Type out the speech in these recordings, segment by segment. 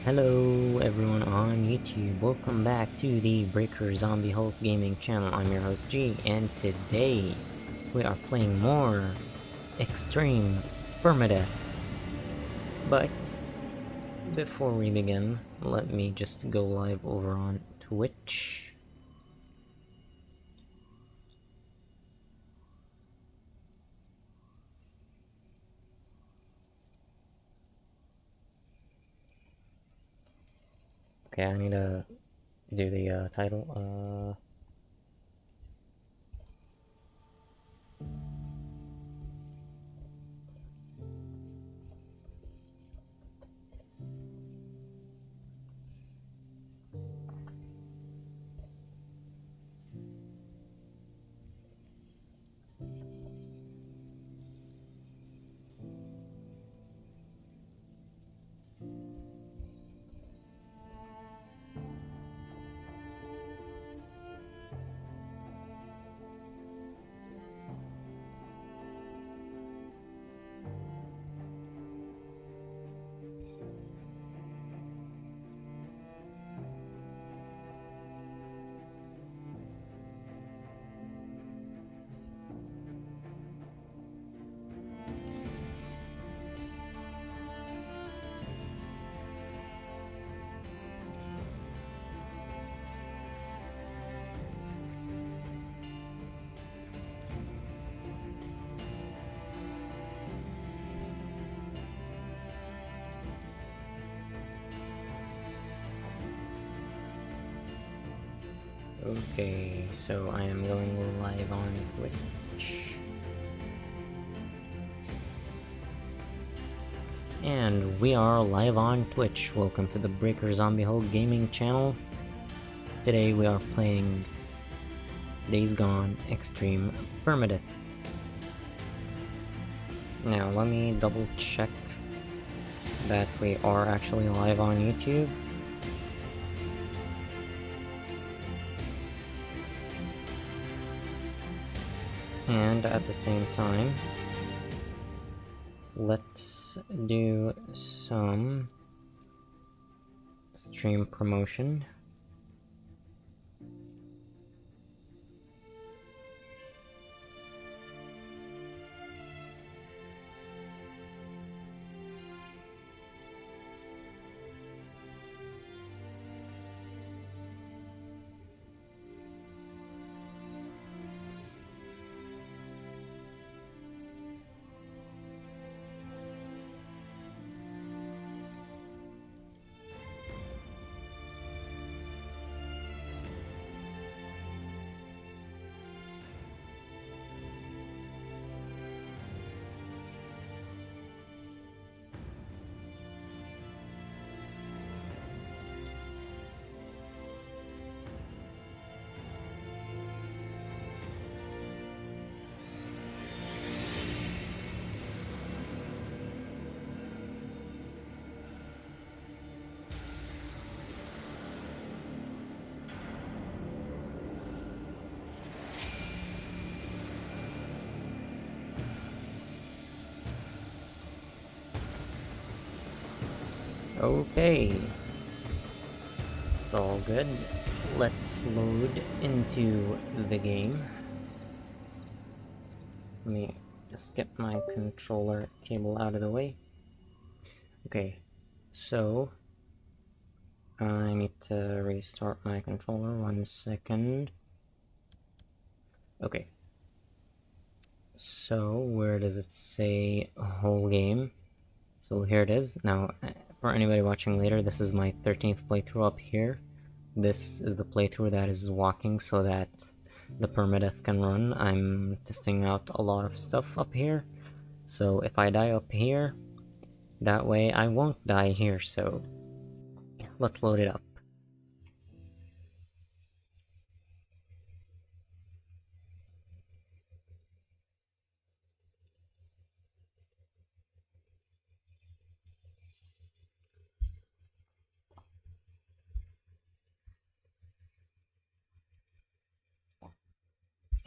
Hello everyone on YouTube, welcome back to the Breaker Zombie Hulk Gaming channel. I'm your host G, and today we are playing more Extreme Permadeath. But before we begin, let me just go live over on Twitch. Okay, I need to do the title. Okay, so I am going live on Twitch. And we are live on Twitch. Welcome to the Breaker Zombie Hulk Gaming channel. Today we are playing Days Gone Extreme Permadeath. Now let me double check that we are actually live on YouTube. And at the same time, let's do some stream promotion. Okay, it's all good. Let's load into the game. Let me just get my controller cable out of the way. Okay, so I need to restart my controller. 1 second. Okay, so where does it say whole game? So here it is. Now, for anybody watching later, this is my 13th playthrough up here. This is the playthrough that is walking so that the Permadeath can run. I'm testing out a lot of stuff up here. So if I die up here, that way I won't die here. So let's load it up.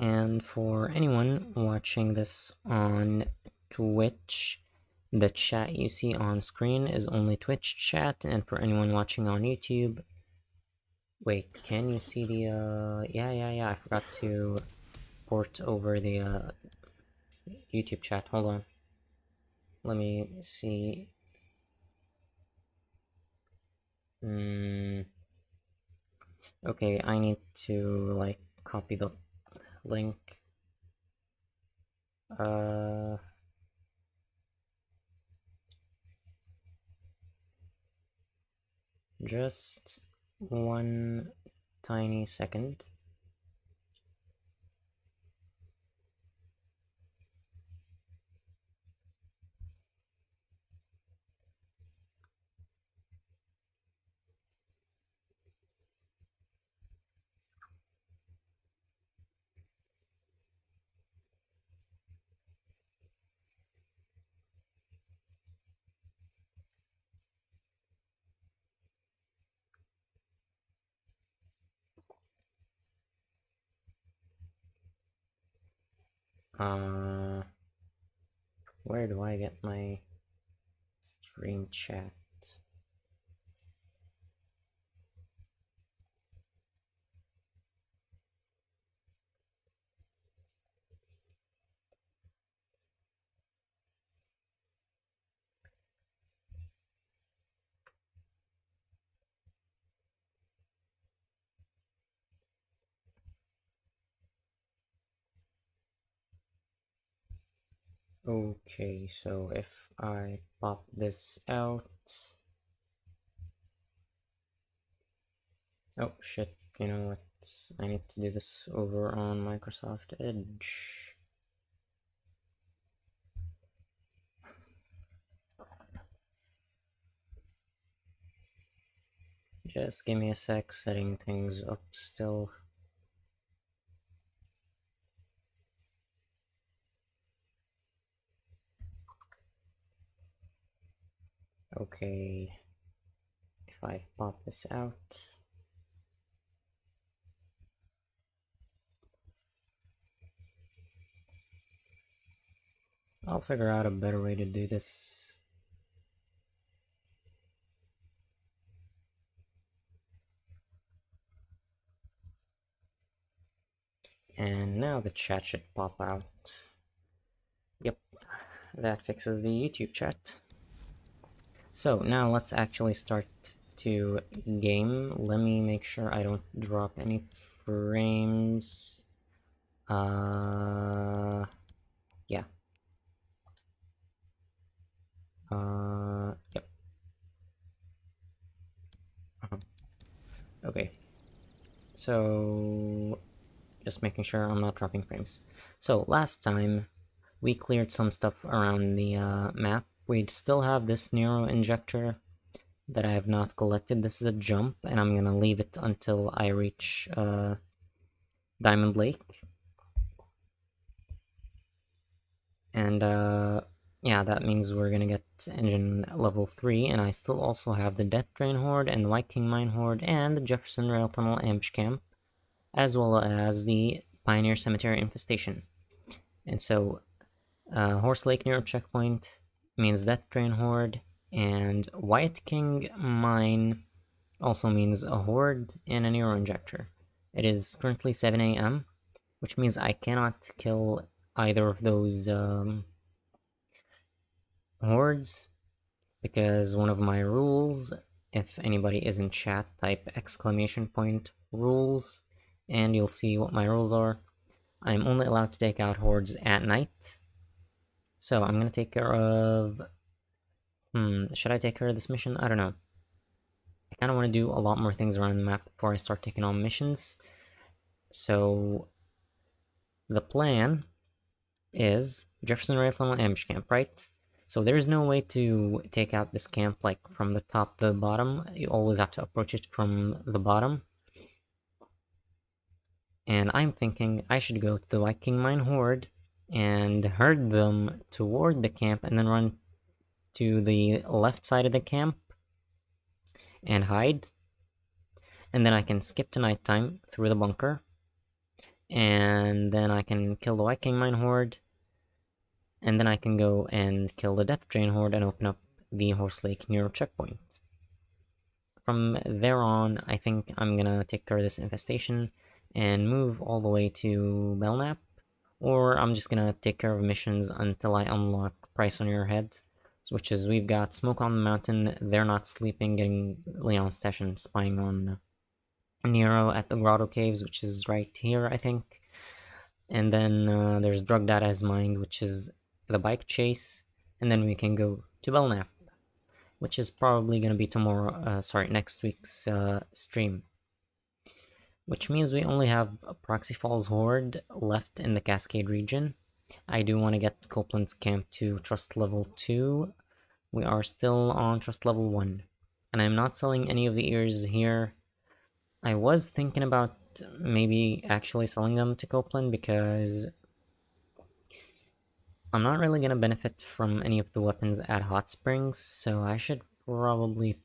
And for anyone watching this on Twitch, The chat you see on screen is only Twitch chat, and for anyone watching on YouTube... Wait, can you see the, yeah, I forgot to port over the, YouTube chat. Hold on. Let me see. Okay, I need to, like, copy the link. Just one tiny second. Where do I get my stream chat? Okay, so if I pop this out... Oh shit, you know what? I need to do this over on Microsoft Edge. Just give me a sec, setting things up still. Okay, if I pop this out... I'll figure out a better way to do this. And now the chat should pop out. Yep, that fixes the YouTube chat. So now let's actually start to game. Let me make sure I don't drop any frames. Yeah. Yep. Okay. So, just making sure I'm not dropping frames. So, last time, we cleared some stuff around the map. We'd still have this Nero injector that I have not collected. This is a jump, and I'm gonna leave it until I reach Diamond Lake. And yeah, that means we're gonna get engine level 3, and I still also have the Death Train Horde, and the Viking Mine Horde, and the Jefferson Rail Tunnel Ambush Camp, as well as the Pioneer Cemetery Infestation. And so, Horse Lake Nero Checkpoint means Death Train Horde, and White King Mine also means a Horde and a Nero Injector. It is currently 7 AM, which means I cannot kill either of those hordes, because one of my rules, if anybody is in chat, type !rules, and you'll see what my rules are. I'm only allowed to take out hordes at night. So I'm gonna take care of... should I take care of this mission? I don't know. I kind of want to do a lot more things around the map before I start taking on missions. So the plan is Jefferson Rail Tunnel Ambush Camp, right? So there's no way to take out this camp like from the top to the bottom. You always have to approach it from the bottom. And I'm thinking I should go to the Viking Mine Horde and herd them toward the camp and then run to the left side of the camp and hide. And then I can skip to nighttime through the bunker. And then I can kill the Viking Mine Horde and then I can go and kill the Death Drain Horde and open up the Horse Lake Nero checkpoint. From there on, I think I'm gonna take care of this infestation and move all the way to Belknap, or I'm just gonna take care of missions until I unlock Price on Your Head, which is we've got Smoke on the Mountain, They're Not Sleeping, getting Leon's station, spying on Nero at the Grotto Caves, which is right here, I think. And then there's Drugged Out His Mind, which is the bike chase, and then we can go to Belknap, which is probably going to be tomorrow, next week's stream. Which means we only have a Proxy Falls Horde left in the Cascade region. I do want to get Copeland's camp to Trust Level 2. We are still on Trust Level 1. And I'm not selling any of the ears here. I was thinking about maybe actually selling them to Copeland because I'm not really going to benefit from any of the weapons at Hot Springs, so I should probably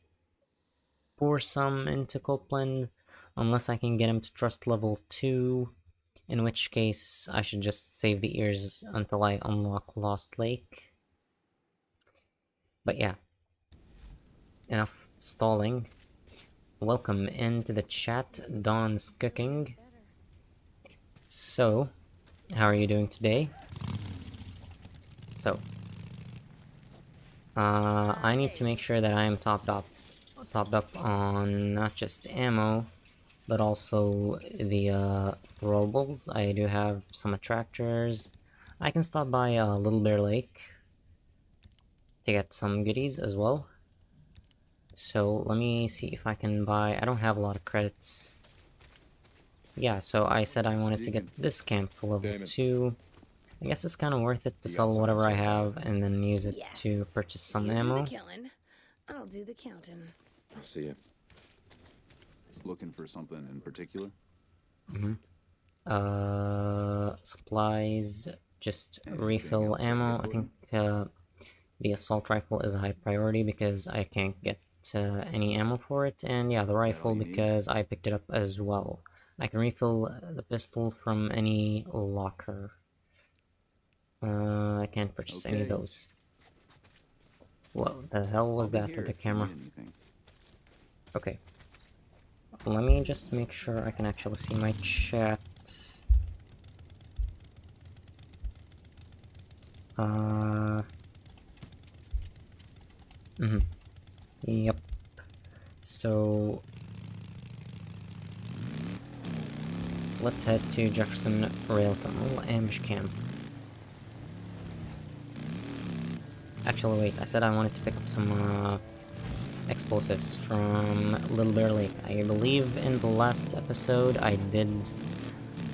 pour some into Copeland, unless I can get him to Trust Level 2, in which case I should just save the ears until I unlock Lost Lake. But yeah, enough stalling. Welcome into the chat, Dawn's Cooking. So, how are you doing today? So, I need to make sure that I am topped up on not just ammo, but also the throwables. I do have some attractors. I can stop by Little Bear Lake to get some goodies as well. So let me see if I can buy. I don't have a lot of credits. Yeah, so I said I wanted to get this camp to level 2. I guess it's kind of worth it to sell whatever I have and then use it to purchase some ammo. Do the killing. I'll do the counting. I see it. Looking for something in particular? Supplies, just refill ammo. I think the assault rifle is a high priority because I can't get any ammo for it, and yeah, the rifle because I picked it up as well. I can refill the pistol from any locker. I can't purchase any of those. What the hell was that with the camera? Okay. Let me just make sure I can actually see my chat. Yep. So let's head to Jefferson Rail Tunnel ambush camp. Actually, wait, I said I wanted to pick up some explosives from Little Bear Lake. I believe in the last episode I did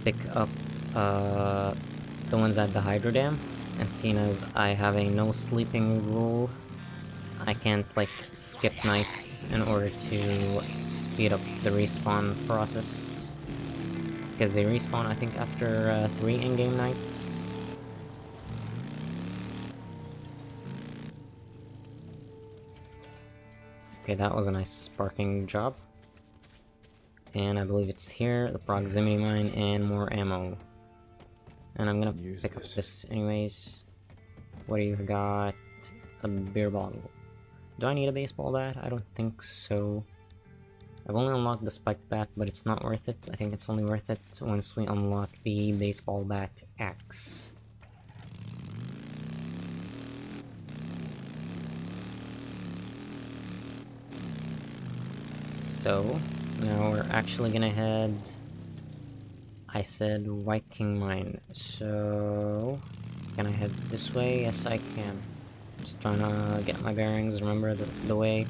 pick up the ones at the Hydro Dam, and seeing as I have a no sleeping rule, I can't like skip nights in order to speed up the respawn process, because they respawn I think after 3 in-game nights. Okay, that was a nice sparking job. And I believe it's here, the proximity mine, and more ammo. And I'm gonna pick up this anyways. What do you got? A beer bottle. Do I need a baseball bat? I don't think so. I've only unlocked the spiked bat, but it's not worth it. I think it's only worth it once we unlock the baseball bat axe. So, now we're actually gonna head... I said White King Mine, so... Can I head this way? Yes, I can. Just trying to get my bearings, remember the way.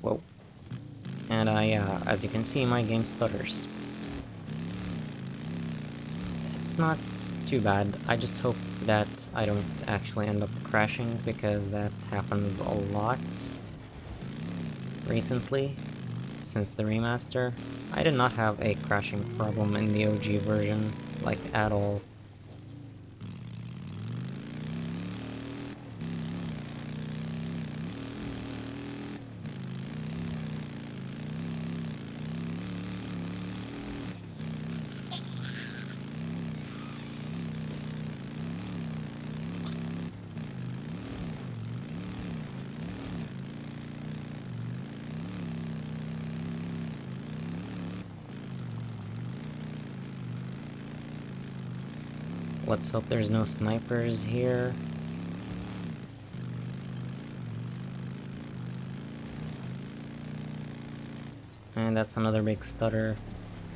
Whoa. And yeah, as you can see, my game stutters. It's not too bad. I just hope that I don't actually end up crashing, because that happens a lot recently, since the remaster. I did not have a crashing problem in the OG version, like, at all. Let's hope there's no snipers here. And that's another big stutter.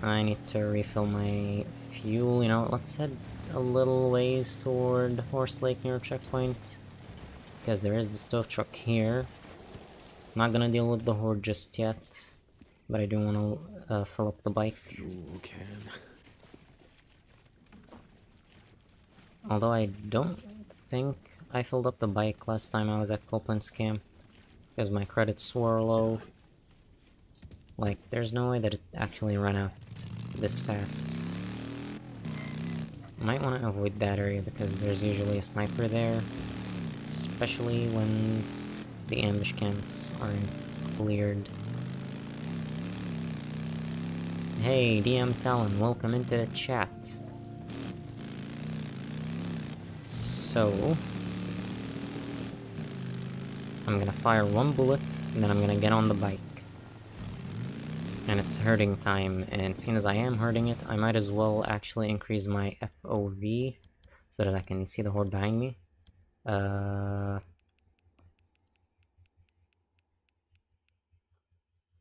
I need to refill my fuel, you know. Let's head a little ways toward Horse Lake near checkpoint, because there is the stove truck here. Not gonna deal with the horde just yet, but I do want to fill up the bike. Fuel can. Although I don't think I filled up the bike last time I was at Copeland's camp, because my credits were low. Like, there's no way that it actually ran out this fast. Might want to avoid that area because there's usually a sniper there, especially when the ambush camps aren't cleared. Hey, DM Talon, welcome into the chat. So, I'm gonna fire one bullet, and then I'm gonna get on the bike. And it's hurting time, and seeing as I am hurting it, I might as well actually increase my FOV so that I can see the horde behind me. I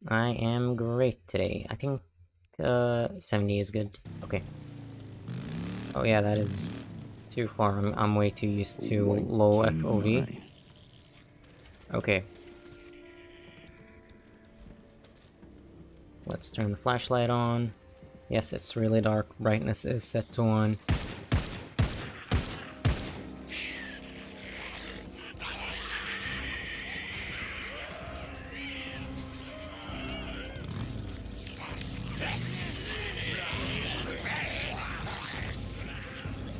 am great today. I think 70 is good. Okay. Oh yeah, that is too far. I'm way too used to low FOV. Okay. Let's turn the flashlight on. Yes, it's really dark. Brightness is set to 1.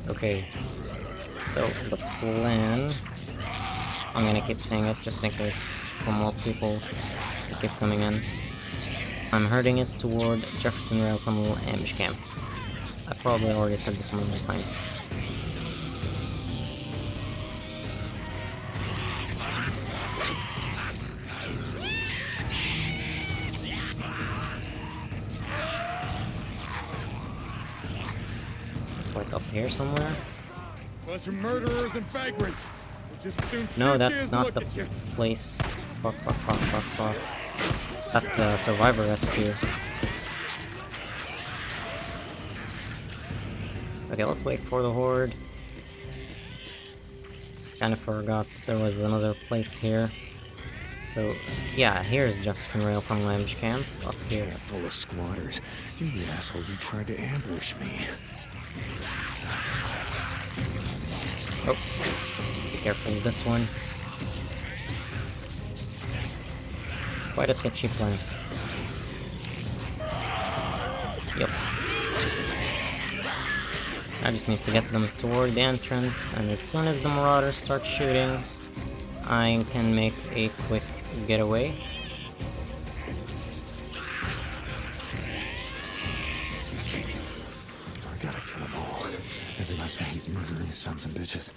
Okay, so the plan, I'm gonna keep saying it just in case for more people keep coming in. I'm herding it toward Jefferson Rail Tunnel ambush camp. I probably already said this multiple times. It's like up here somewhere. Bunch of murderers and vagrants. We'll just soon No, shoot that's you and not look the at you. place. Fuck. That's the survivor rescue. Okay, let's wait for the horde. Kinda forgot there was another place here. So, yeah, here's Jefferson Rail Tunnel ambush camp, up here. Full of squatters. You're the assholes who tried to ambush me. Oh, be careful with this one. Quite a sketchy plan. Yep. I just need to get them toward the entrance, and as soon as the marauders start shooting, I can make a quick getaway. I gotta kill them all. Every last one of these murdering sons and bitches.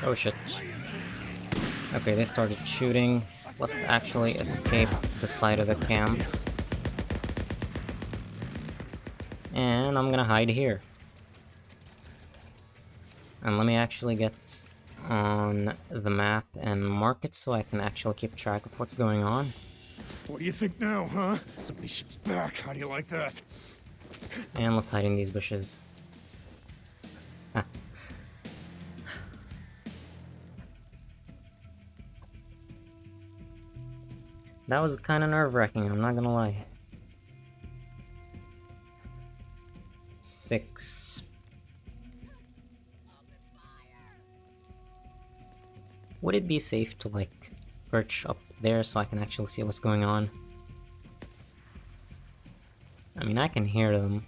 Oh shit. Okay, they started shooting. Let's actually escape the side of the camp. And I'm gonna hide here. And let me actually get on the map and mark it so I can actually keep track of what's going on. What do you think now, huh? Somebody shoots back. How do you like that? And let's hide in these bushes. Ah. That was kind of nerve-wracking, I'm not gonna lie. 6. Would it be safe to, like, perch up there so I can actually see what's going on? I mean, I can hear them.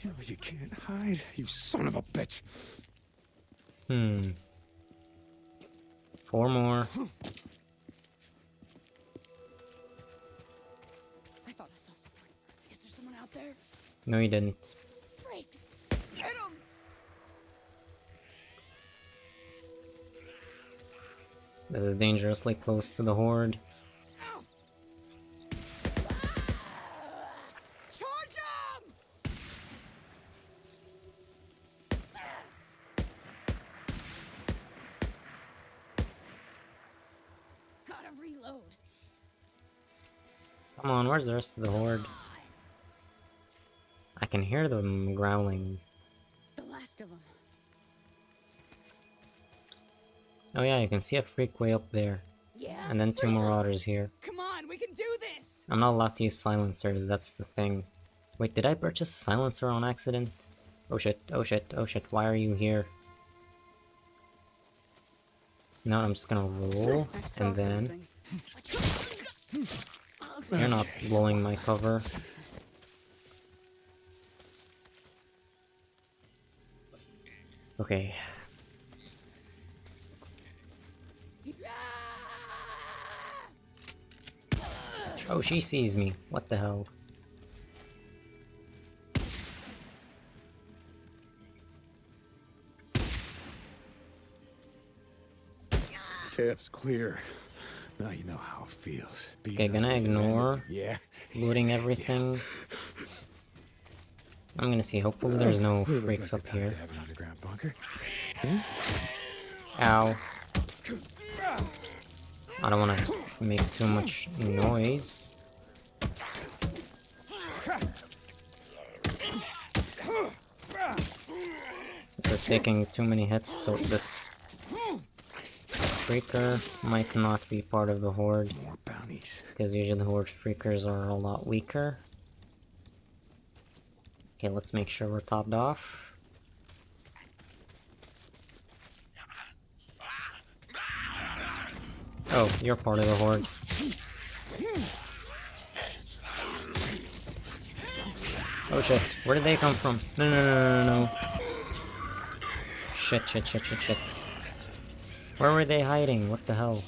You know you can't hide, you son of a bitch. 4 more. I thought I saw someone. Is there someone out there? No, you didn't. Freaks! Hit him! This is dangerously close to the Horde. Charge him! Gotta reload. Come on, where's the rest of the Horde? I can hear them growling. The last of them. Oh yeah, you can see a freak way up there. Yeah. And then 2 marauders here. Come on, we can do this. I'm not allowed to use silencers, that's the thing. Wait, did I purchase a silencer on accident? Oh shit, oh shit, oh shit, why are you here? No, I'm just gonna roll, and then... You're not blowing my cover. Okay. Oh, she sees me. What the hell? Camp's clear. Now you know how it feels. Okay, gonna ignore Yeah. looting everything. I'm gonna see. Hopefully there's no We look freaks like up we're about here. to have an underground bunker. Ow. I don't wanna make too much noise. This is taking too many hits, so this freaker might not be part of the Horde, More bounties. because usually the Horde freakers are a lot weaker. Okay, let's make sure we're topped off. Oh, you're part of the Horde. Oh shit, where did they come from? No, no, no, no, no, no. Shit, shit, shit, shit, shit. Where were they hiding? What the hell?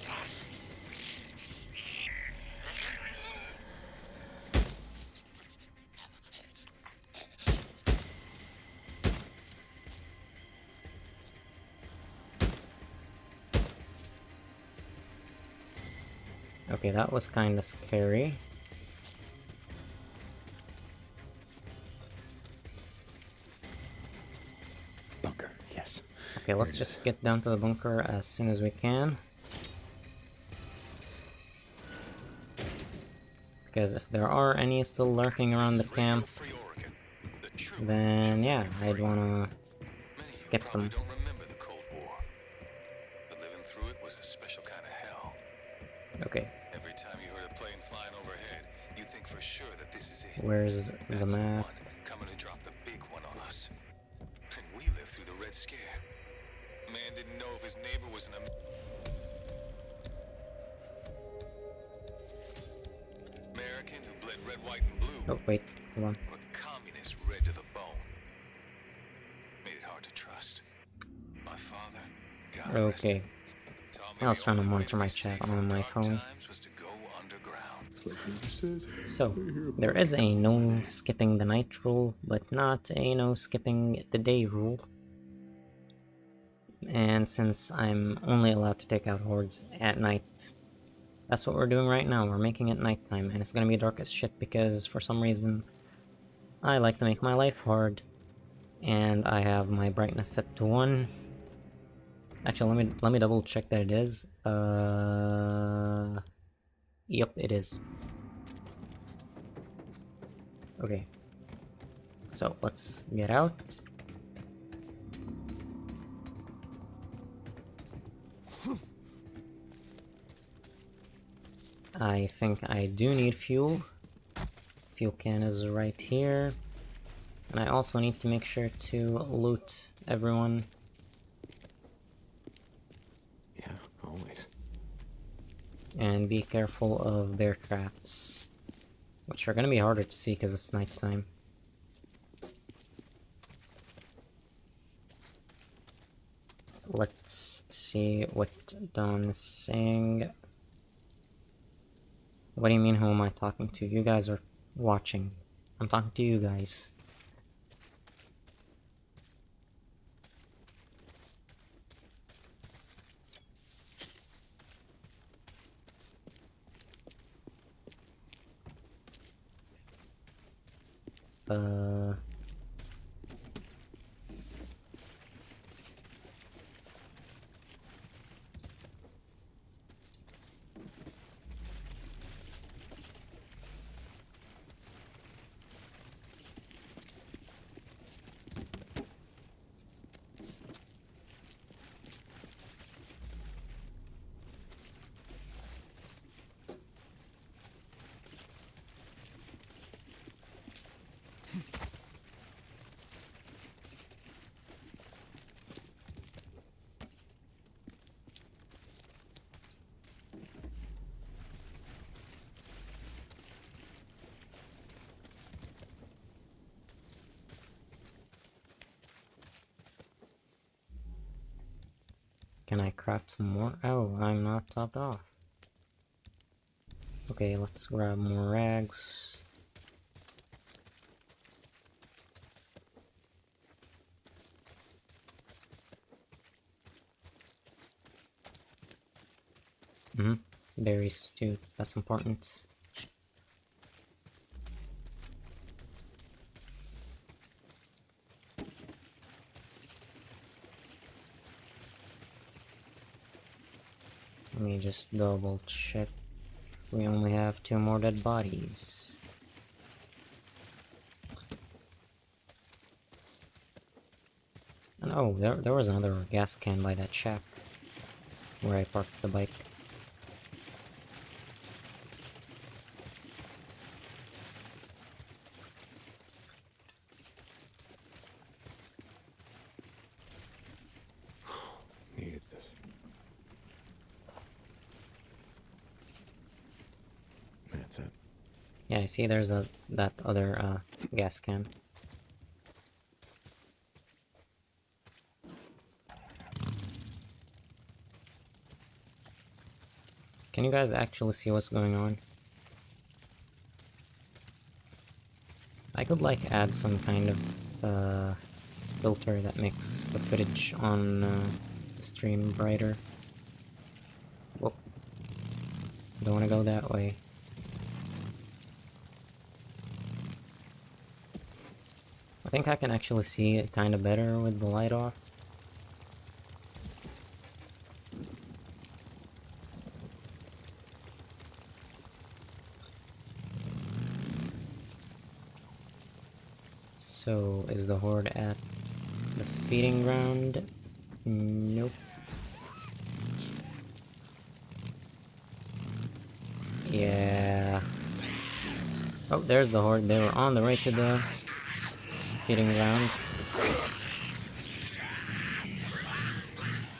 Okay, that was kinda scary. Bunker, yes. Okay, let's just get down to the bunker as soon as we can. Because if there are any still lurking around the camp, then yeah, I'd wanna skip them. Don't remember the Cold War, but living through it was a special kind of hell. Okay, Every time you heard a plane flying overhead, you think for sure that this is it. where's the That's the map? one coming to drop the big one on us. And we lived through the Red Scare. Man didn't know if his neighbor was an American who bled red, white, and blue, Oh, wait, hold on. or a communist red to the bone. Made it hard to trust. My father, God rest Okay, him, taught me I was the trying to only way monitor be my safe chat from on my dark phone. times was to go underground. It's like Weaver says. So, there is a no skipping the night rule, but not a no skipping the day rule. And since I'm only allowed to take out hordes at night, that's what we're doing right now. We're making it nighttime, and it's gonna be dark as shit because for some reason I like to make my life hard. And I have my brightness set to 1. Actually, let me double check that it is. Yep, it is. Okay. So, let's get out. I think I do need fuel. Fuel can is right here. And I also need to make sure to loot everyone. Yeah, always. And be careful of bear traps, which are gonna be harder to see because it's nighttime. Let's see what Don is saying. What do you mean, who am I talking to? You guys are watching. I'm talking to you guys. Can I craft some more? Oh, I'm not topped off. Okay, let's grab more rags. Berries too, that's important. Let me just double check. We only have 2 more dead bodies. And oh, there was another gas can by that shack where I parked the bike. Needed this. That's it. Yeah, I see there's that other gas can. Can you guys actually see what's going on? I could like add some kind of filter that makes the footage on the stream brighter. Whoop. Don't want to go that way. I think I can actually see it kind of better with the light off. So, is the horde at the feeding ground? Nope. Yeah. Oh, there's the horde. They were on the way to the feeding ground.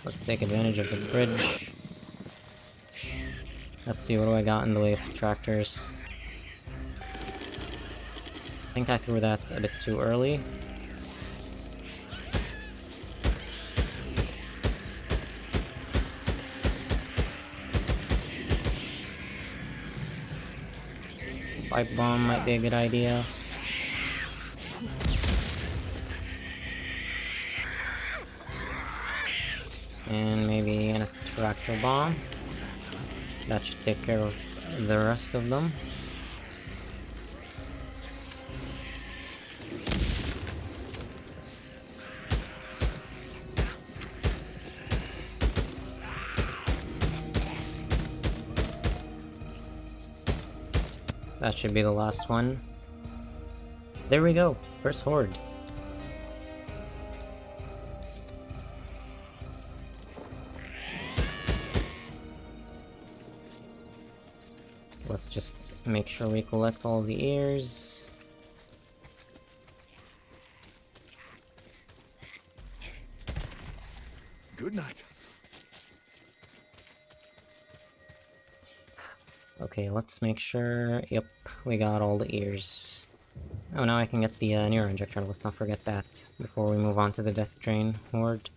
Let's take advantage of the bridge. Let's see, what do I got in the way of tractors? I think I threw that a bit too early. Pipe bomb might be a good idea. And maybe a tractor bomb. That should take care of the rest of them. That should be the last one. There we go, first horde. Let's just make sure we collect all the ears. Good night. Okay, let's make sure. Yep, we got all the ears. Oh, now I can get the neuroinjector. Injector. Let's not forget that before we move on to the Death Train horde.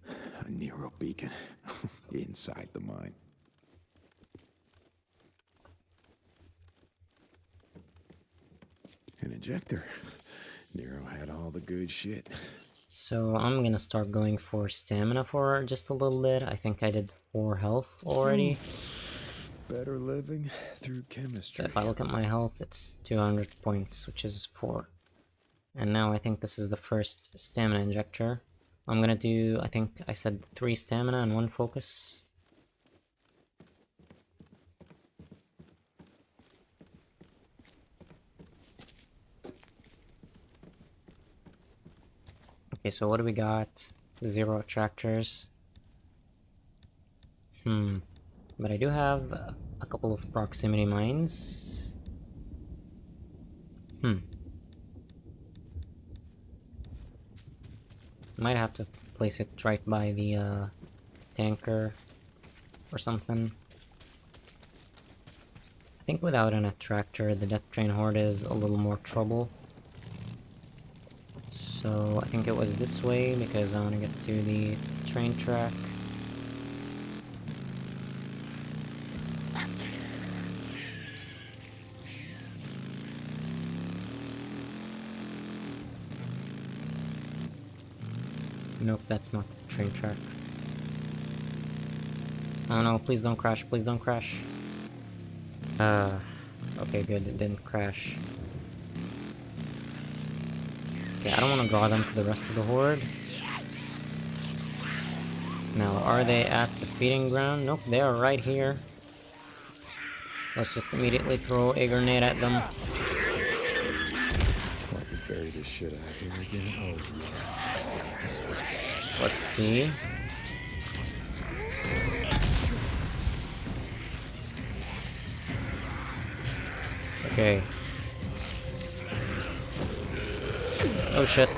A Nero beacon inside the mine. An injector. Nero had all the good shit. So I'm gonna start going for stamina for just a little bit. I think I did 4 health already. Better living through So chemistry. if I look at my health, it's 200 points, which is 4. And now I think this is the first stamina injector. I'm gonna do, I think I said 3 stamina and 1 focus. Okay, so what do we got? 0 attractors. But I do have a couple of proximity mines. Might have to place it right by the tanker or something. I think without an attractor, the Death Train Horde is a little more trouble. So I think it was this way because I want to get to the train track. Nope, that's not the train track. Oh no, please don't crash, please don't crash. Okay, good, it didn't crash. Okay, I don't want to draw them to the rest of the horde. Now, are they at the feeding ground? Nope, they are right here. Let's just immediately throw a grenade at them. Bury this shit out here again. Oh, yeah. Let's see. Okay. Oh shit.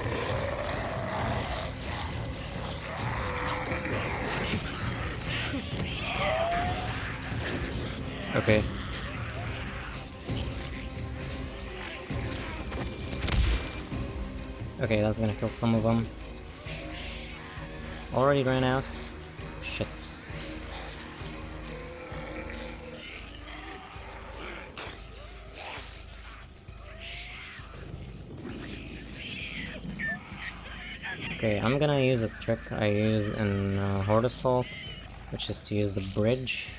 Okay. Okay, that's gonna kill some of them. Already ran out. Shit. Okay, I'm gonna use a trick I use in Horde Assault, which is to use the bridge.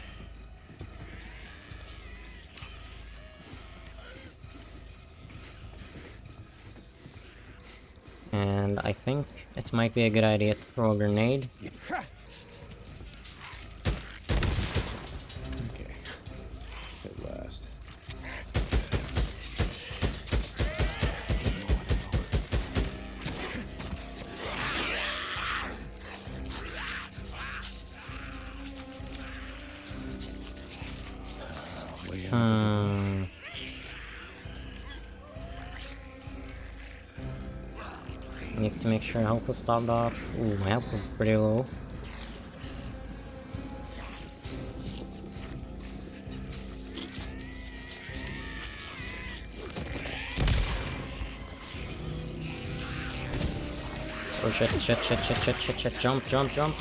And I think it might be a good idea to throw a grenade. Okay. At last. Need to make sure health is stopped off. Ooh, my health was pretty low. Oh shit, shit, jump, jump, jump.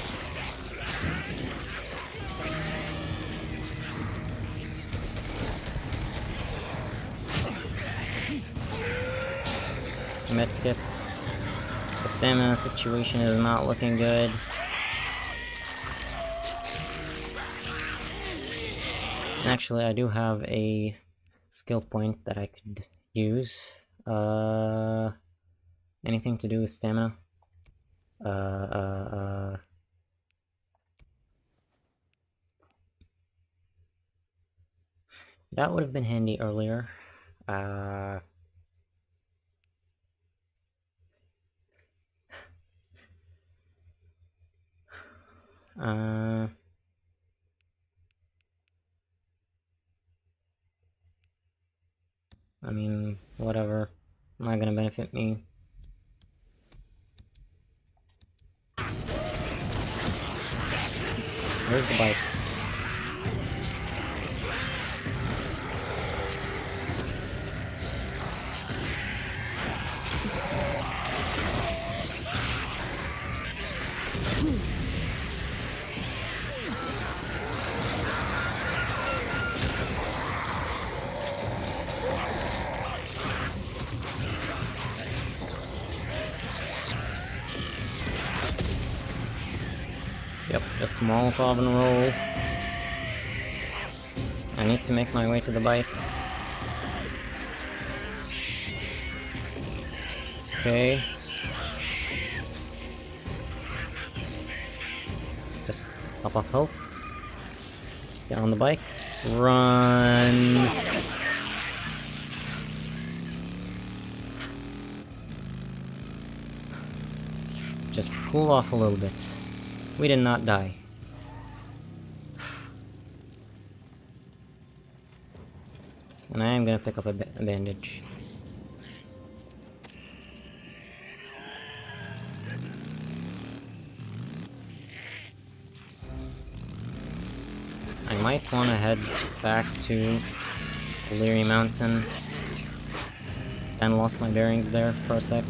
Medkit. The stamina situation is not looking good. Actually, I do have a skill point that I could use. Anything to do with stamina? That would have been handy earlier. I mean, whatever. Not gonna benefit me. Where's the bike? Just Molotov and roll. I need to make my way to the bike. Okay. Just top off health. Get on the bike. Run! Just cool off a little bit. We did not die. And I am gonna pick up a bandage. I might want to head back to Leary Mountain. And lost my bearings there for a sec.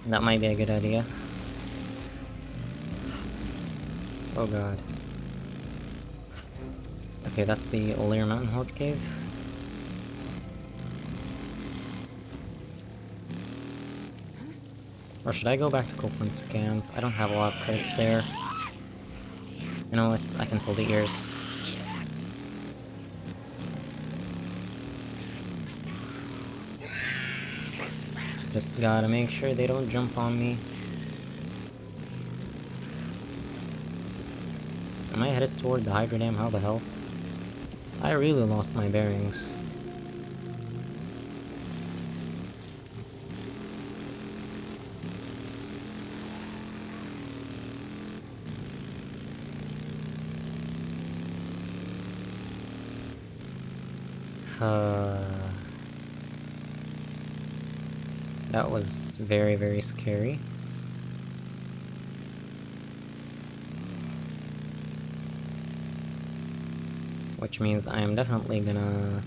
That might be a good idea. Oh god. Okay, that's the Leary Mountain Horde Cave. Or should I go back to Copeland's camp? I don't have a lot of credits there. You know what? I can sell the ears. Just gotta make sure they don't jump on me. Am I headed toward the Hydro Dam? How the hell? I really lost my bearings. That was very, very scary. Which means I am definitely gonna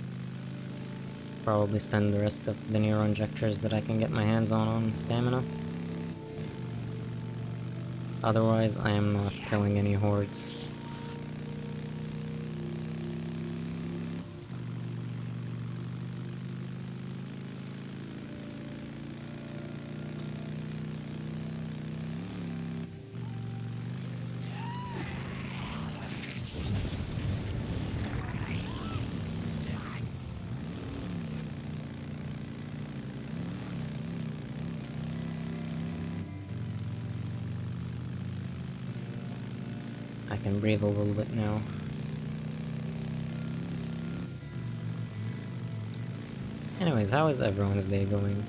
probably spend the rest of the Nero injectors that I can get my hands on stamina. Otherwise, I am not killing any hordes. I can breathe a little bit now. Anyways, how is everyone's day going?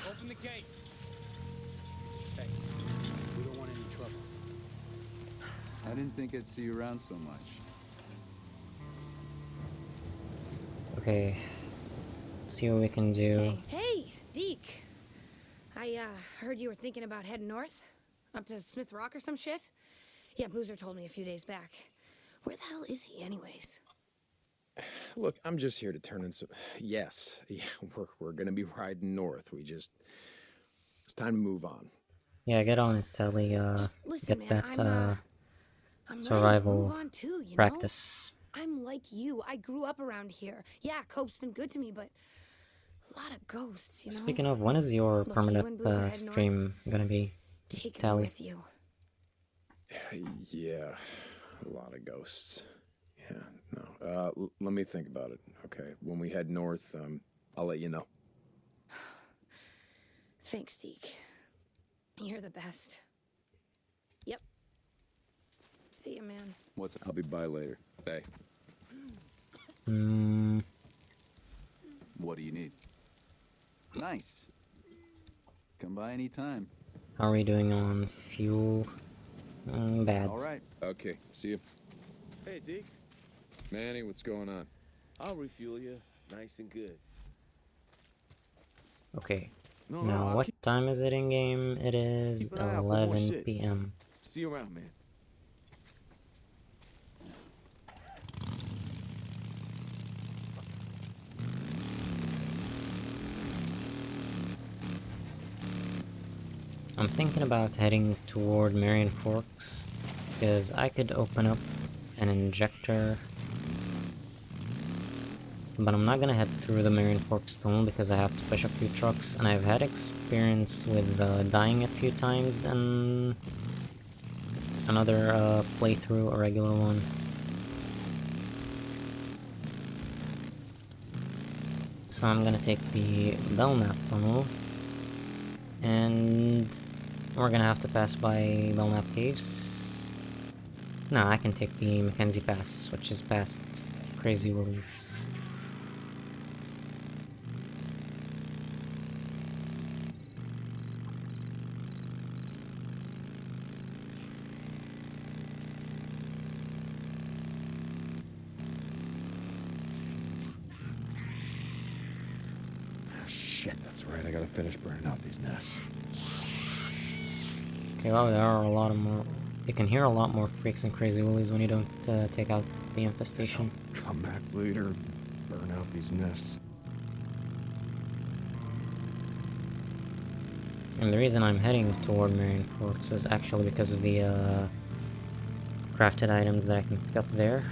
Open the gate. Hey, we don't want any trouble. I didn't think I'd see you around so much. Okay. See what we can do. Hey, Deke. I heard you were thinking about heading north, up to Smith Rock or some shit. Yeah, Boozer told me a few days back. Where the hell is he, anyways? Look, I'm just here to turn in some... Yes, yeah, we're gonna be riding north. It's time to move on. Yeah, get on it, Telly. Just listen, Get man, that I'm ready to survival move on too, you know? practice. I'm like you. I grew up around here. Yeah, Cope's been good to me, but a lot of ghosts, you know? Speaking of, when is your Look, you and Permadeath Boozer head stream gonna be? Take me Tally. with you. Yeah, a lot of ghosts. Yeah, no. Let me think about it. Okay, when we head north, I'll let you know. Thanks, Deke. You're the best. Yep. See you, man. I'll be by later. Hey, what do you need? Nice. Come by anytime. How are we doing on fuel? Bad. All right. Okay, see you. Hey, Deke. Manny, what's going on? I'll refuel you nice and good. Okay. No, Now, I'll what time is it in game? It is keep an eye out for more 11 shit. p.m. See you around, man. I'm thinking about heading toward Marion Forks, because I could open up an injector, but I'm not gonna head through the Marion Forks tunnel because I have to push a few trucks, and I've had experience with dying a few times in another playthrough, a regular one. So I'm gonna take the Belknap tunnel, and we're gonna have to pass by Belknap Caves. No, I can take the Mackenzie Pass, which is past Crazy Willie's. Shit, that's right. I gotta finish burning out these nests. Okay, well, there are a lot of more. You can hear a lot more freaks and Crazy Willies when you don't take out the infestation. Come back later, burn out these nests. And the reason I'm heading toward Marion Forks is actually because of the crafted items that I can pick up there.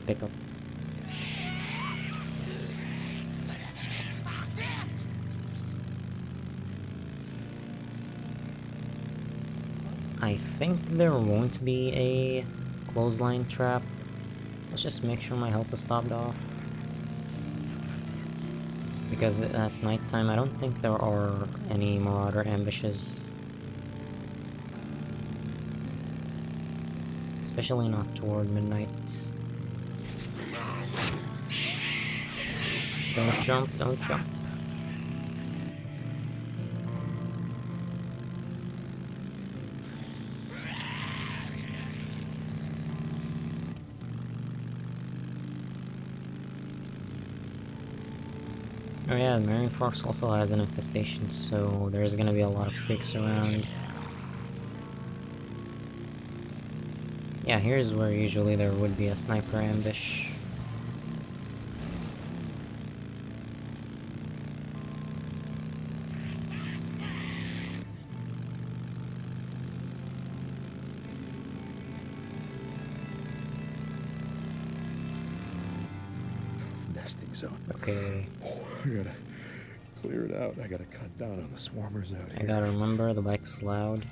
Pick up. I think there won't be a clothesline trap. Let's just make sure my health is topped off. Because at nighttime I don't think there are any marauder ambushes. Especially not toward midnight. Don't jump, don't jump. Oh yeah, Marion Forks also has an infestation, so there's gonna be a lot of freaks around. Yeah, here's where usually there would be a sniper ambush. Nesting zone. Okay, I gotta clear it out. I gotta cut down on the swarmers out I here. gotta remember the bike's loud.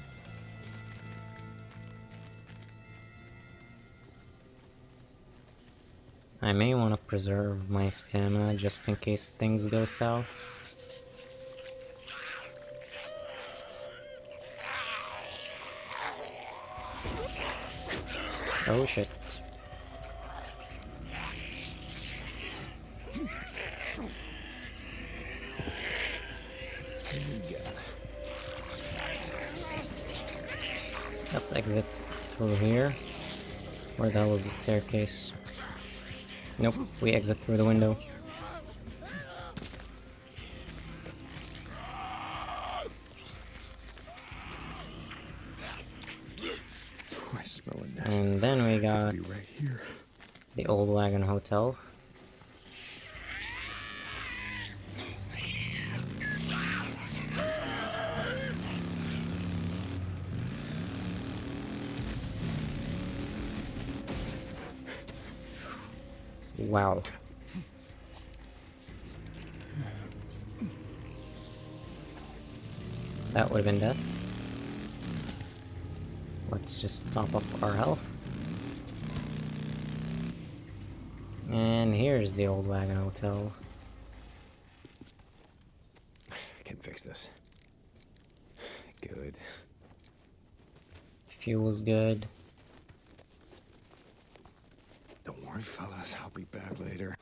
I may want to preserve my stamina just in case things go south. Oh shit. Let's exit through here. Where the hell is the staircase? Nope, we exit through the window. I smell a nest. And then we got Be right here. the Old Wagon Hotel. Wow. That would have been death. Let's just top up our health. And here's the Old Wagon Hotel. I can fix this. Good. Fuel's good. Don't worry, fellas. I'll be back later.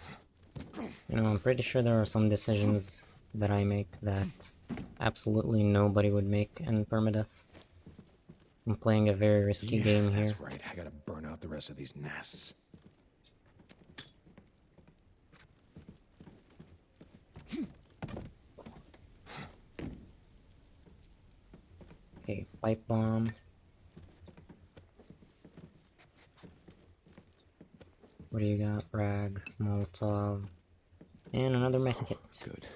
You know, I'm pretty sure there are some decisions that I make that absolutely nobody would make in Permadeath. I'm playing a very risky game here. That's right. I gotta burn out the rest of these nests. Okay, pipe bomb. What do you got? Rag, Molotov, and another medkit. Good.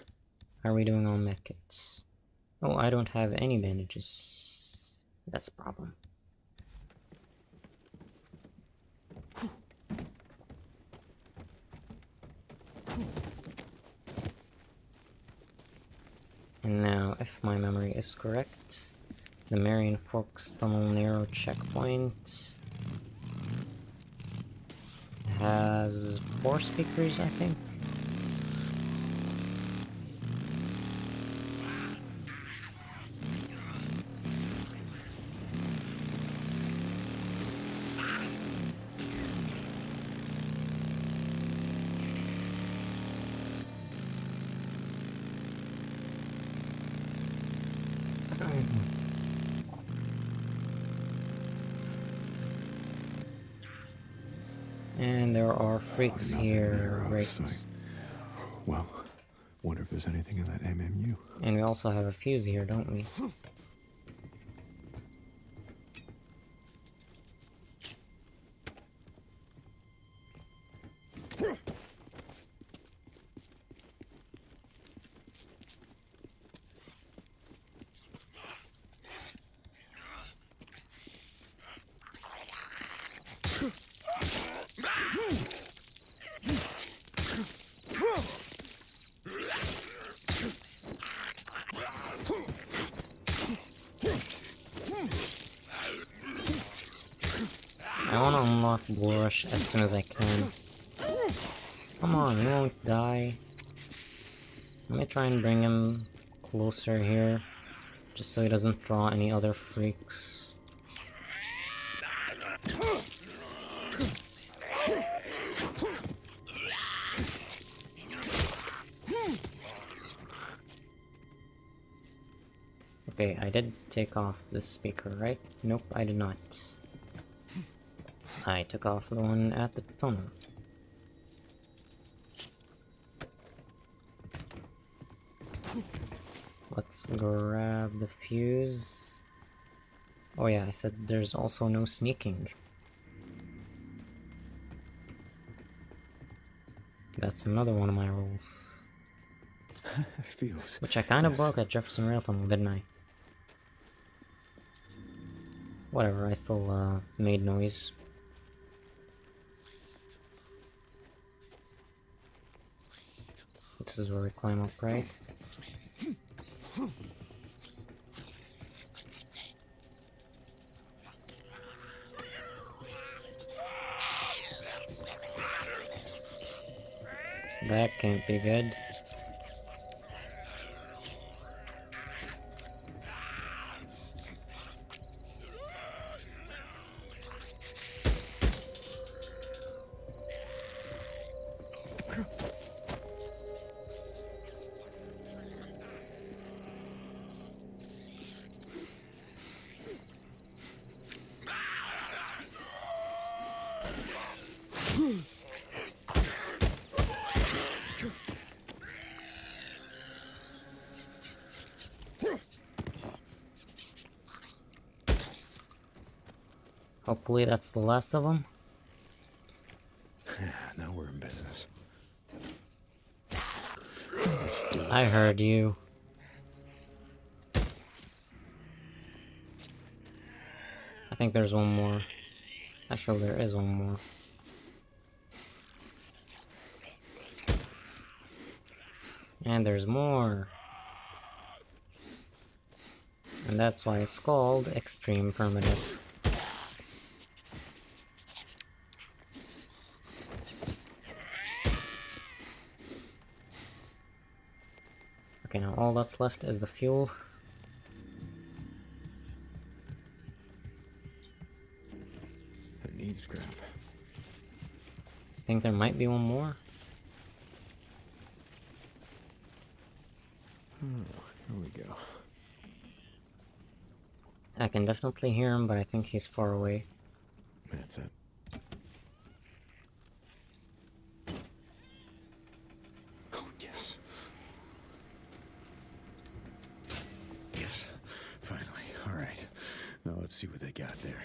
How are we doing on medkits? Oh, I don't have any bandages. That's a problem. And now, if my memory is correct, the Marion Forks Tunnel Narrow checkpoint has 4 speakers, I think. And there are freaks here, right? Well, wonder if there's anything in that MMU. And we also have a fuse here, don't we? I want to unlock Bull Rush as soon as I can. Come on, you won't die. Let me try and bring him closer here, just so he doesn't draw any other freaks. Okay, I did take off this speaker, right? Nope, I did not. I took off the one at the tunnel. Let's grab the fuse. Oh yeah, I said there's also no sneaking. That's another one of my rules. Feels. Which I kind of broke at Jefferson Rail Tunnel, didn't I? Whatever, I still made noise. This is where we climb up, right? That can't be good. Hopefully that's the last of them. Now we're in business. I heard you. I think there's one more. Actually, there is one more. And there's more. And that's why it's called Extreme Permadeath. Okay, now all that's left is the fuel. I need scrap. I think there might be one more. Here we go. I can definitely hear him, but I think he's far away. That's it. Oh, yes. Yes. Finally. All right. Let's see what they got there.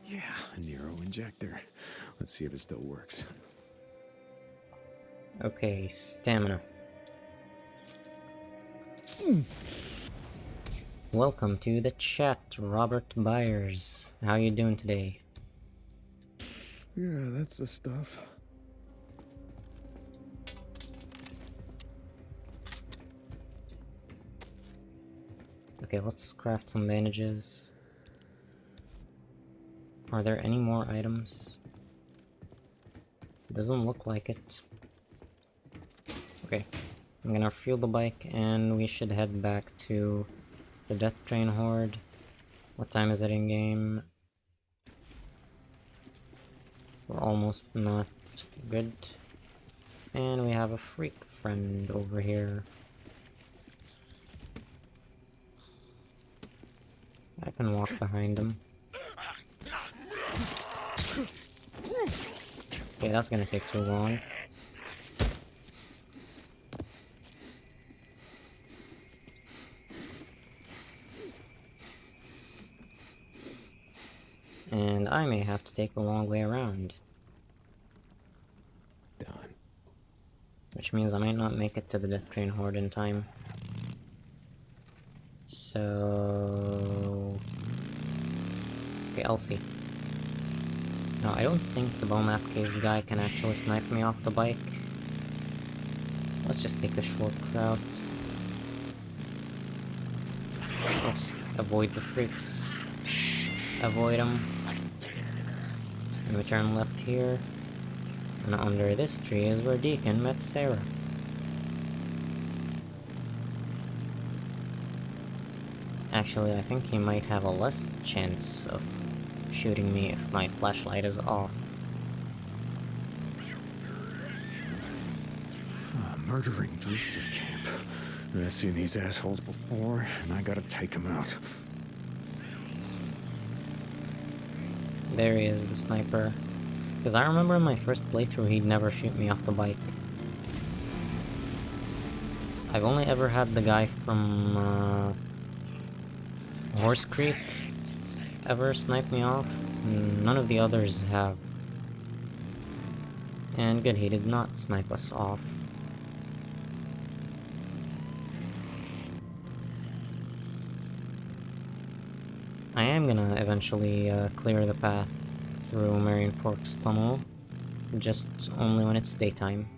Yeah, a Nero injector. Let's see if it still works. Okay, stamina. Welcome to the chat, Robert Byers. How you doing today? Yeah, that's the stuff. Okay, let's craft some bandages. Are there any more items? Doesn't look like it. Okay, I'm gonna fuel the bike and we should head back to the Death Train Horde. What time is it in game? We're almost not good. And we have a freak friend over here. I can walk behind him. Okay, that's gonna take too long. And I may have to take the long way around. Done. Which means I might not make it to the Death Train Horde in time. So... okay, I'll see. No, I don't think the Belknap Caves guy can actually snipe me off the bike. Let's just take the short route. Oh, avoid the freaks. Avoid them. And we turn left here. And under this tree is where Deacon met Sarah. Actually, I think he might have a less chance of shooting me if my flashlight is off. Murdering drifter camp. I've seen these assholes before, and I gotta take them out. There he is, the sniper. Because I remember in my first playthrough he'd never shoot me off the bike. I've only ever had the guy from Horse Creek ever snipe me off. None of the others have. And good, he did not snipe us off. I am gonna eventually clear the path through Marion Forks Tunnel, just only when it's daytime.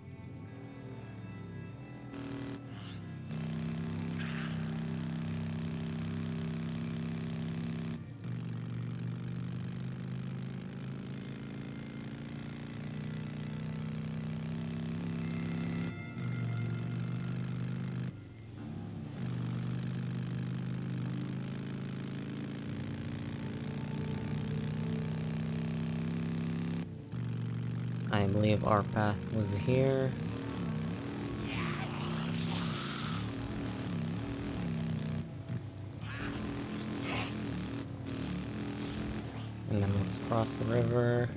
I believe our path was here. And then let's cross the river.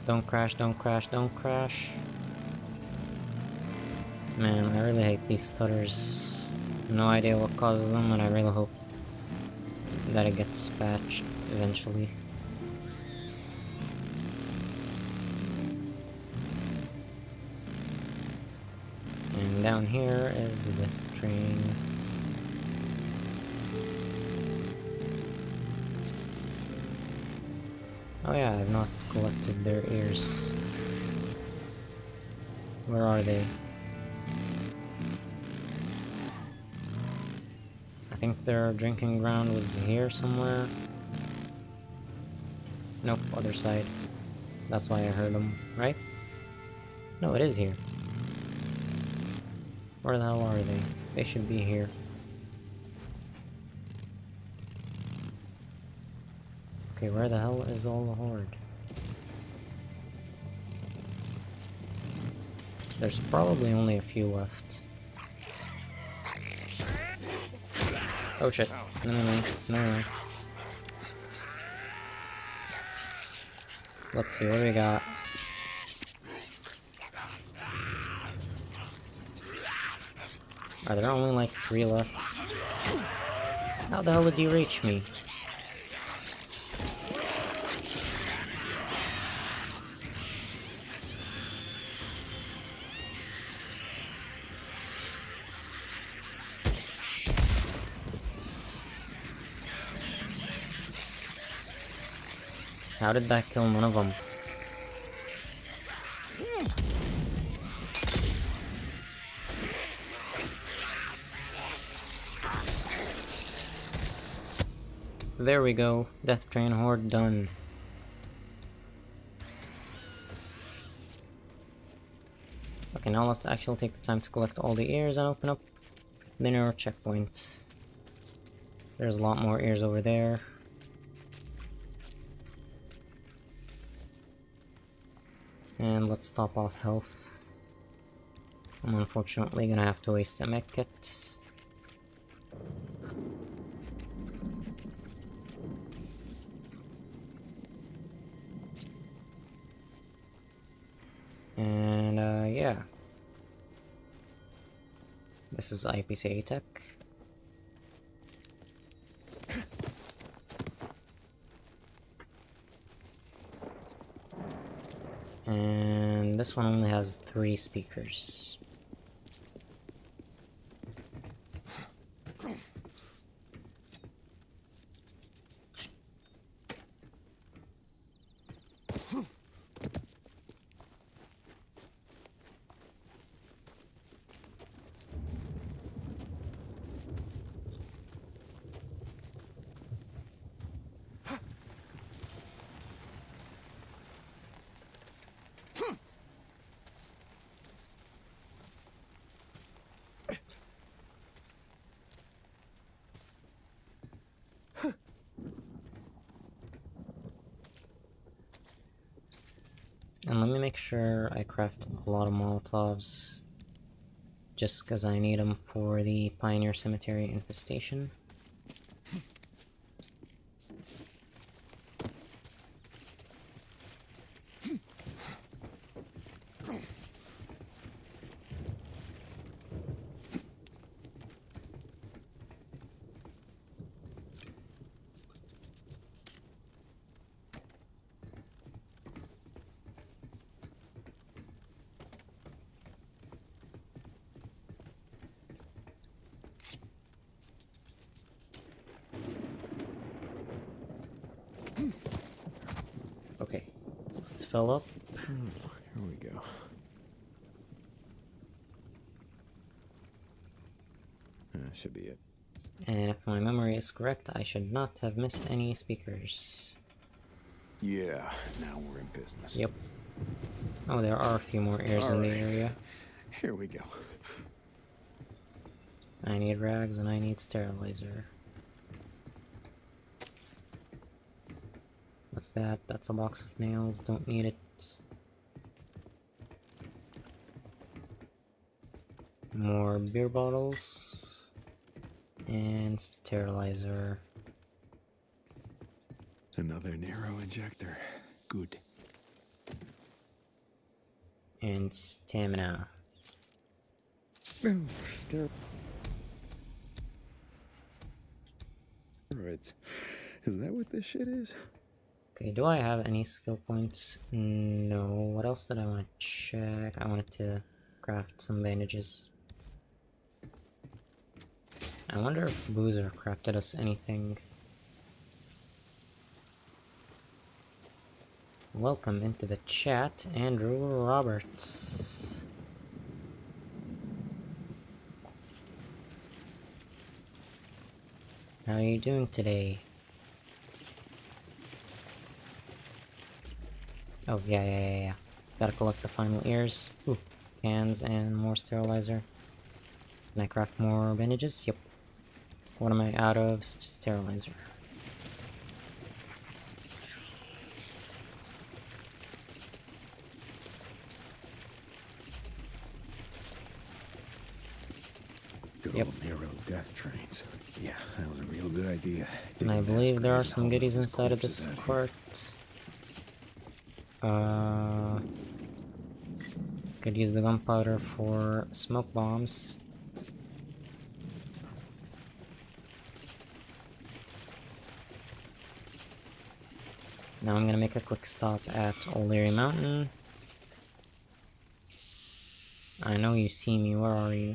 Don't crash, don't crash, don't crash. Man, I really hate these stutters. No idea what causes them, and I really hope that it gets patched eventually. And down here is the death train. Oh yeah, I've not collected their ears. Where are they? I think their drinking ground was here somewhere. Nope, other side. That's why I heard them, right? No, it is here. Where the hell are they? They should be here. Okay, where the hell is all the horde? There's probably only a few left. Oh shit. No. Let's see, what do we got? Are there only like 3 left? How the hell did you reach me? How did that kill none of them? There we go. Death Train Horde done. Okay, now let's actually take the time to collect all the ears and open up the narrow checkpoint. There's a lot more ears over there. And let's top off health. I'm unfortunately gonna have to waste a mech kit. And yeah. This is IPCA tech. And this one only has 3 speakers. And let me make sure I craft a lot of Molotovs, just because I need them for the Pioneer Cemetery infestation. Okay, let's fill up. Here we go. That should be it. And if my memory is correct, I should not have missed any speakers. Yeah, now we're in business. Yep. Oh, there are a few more ears in the Alright. area. Here we go. I need rags and I need sterilizer. What's that? That's a box of nails. Don't need it. More beer bottles. And sterilizer. Another narrow injector. Good. And stamina. Steroids. Is that what this shit is? Okay, do I have any skill points? No. What else did I want to check? I wanted to craft some bandages. I wonder if Boozer crafted us anything. Welcome into the chat, Andrew Roberts. How are you doing today? Oh, yeah. Gotta collect the final ears. Ooh, cans and more sterilizer. Can I craft more bandages? Yep. What am I out of? Sterilizer. Good Yep. old narrow death trains. Yeah, that was a real good idea. And I Digging mass believe there are graves some hauling goodies those inside of corpses this out of here. cart. Could use the gunpowder for smoke bombs. Now I'm gonna make a quick stop at O'Leary Mountain. I know you see me, where are you?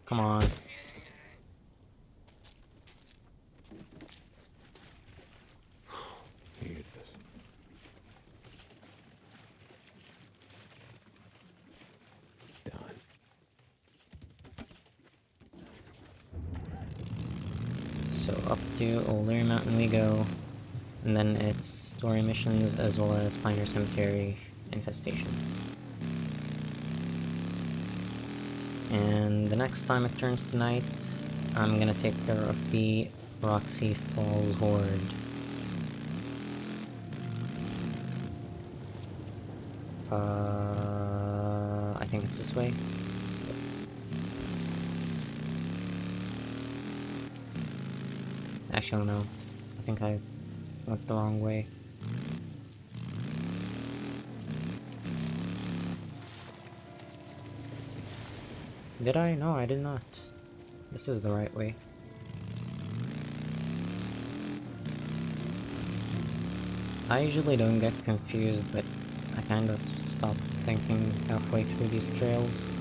Come on. Needed this. Done. So up to O'Leary Mountain we go. And then it's story missions as well as Pioneer Cemetery infestation. And the next time it turns to night, I'm gonna take care of the Roxy Falls Horde. I think it's this way. Actually, no. I think I went the wrong way. Did I? No, I did not. This is the right way. I usually don't get confused, but I kind of stopped thinking halfway through these trails.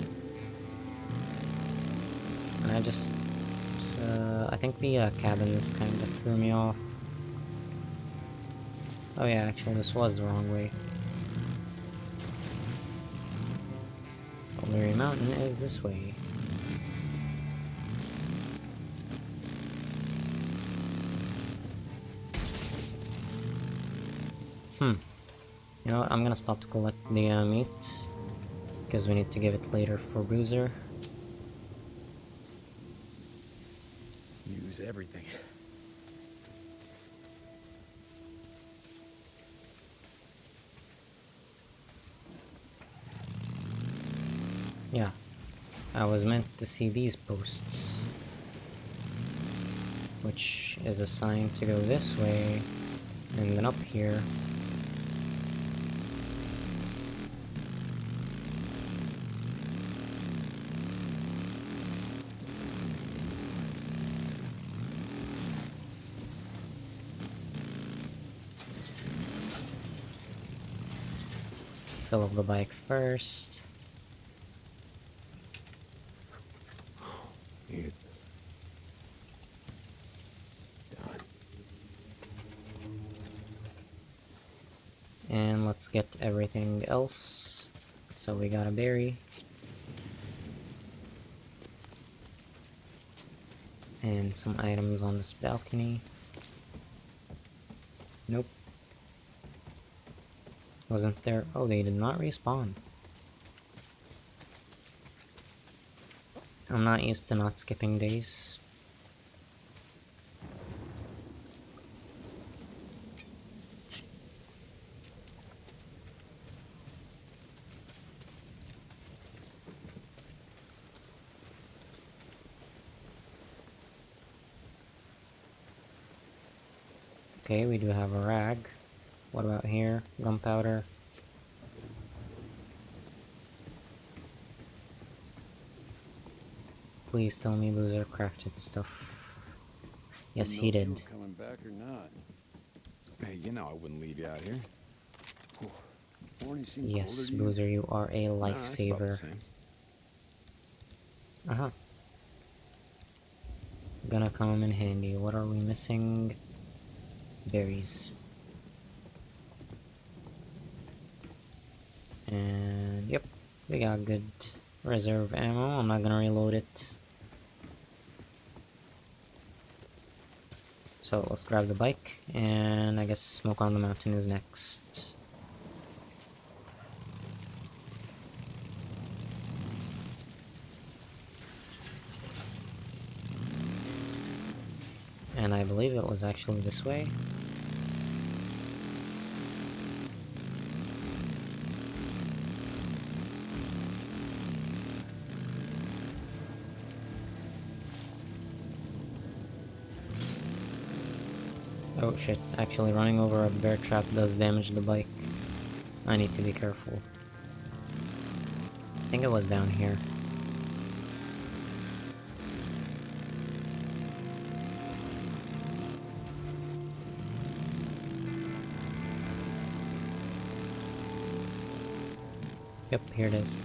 And I just... I think the cabins kind of threw me off. Oh yeah, actually this was the wrong way. O'Leary Mountain is this way. You know what, I'm gonna stop to collect the meat, because we need to give it later for Bruiser. Use everything. Yeah, I was meant to see these posts, which is a sign to go this way, and then up here. Fill up the bike first. Needed this. Done. And let's get everything else. So we got a berry. And some items on this balcony. Nope. Wasn't there? Oh, they did not respawn. I'm not used to not skipping days. Okay, we do have a rag. What about here? Gunpowder. Please tell me Boozer crafted stuff. Yes, he did. Coming back or not? Hey, you know I wouldn't leave you out here. Morning seems Yes, colder to you. Boozer, you are a Nah, it's about the lifesaver. same. Uh-huh. Gonna come in handy. What are we missing? Berries. And yep, we got good reserve ammo. I'm not gonna reload it. So let's grab the bike, and I guess Smoke on the Mountain is next. And I believe it was actually this way. Oh shit, actually running over a bear trap does damage the bike. I need to be careful. I think it was down here. Yep, here it is.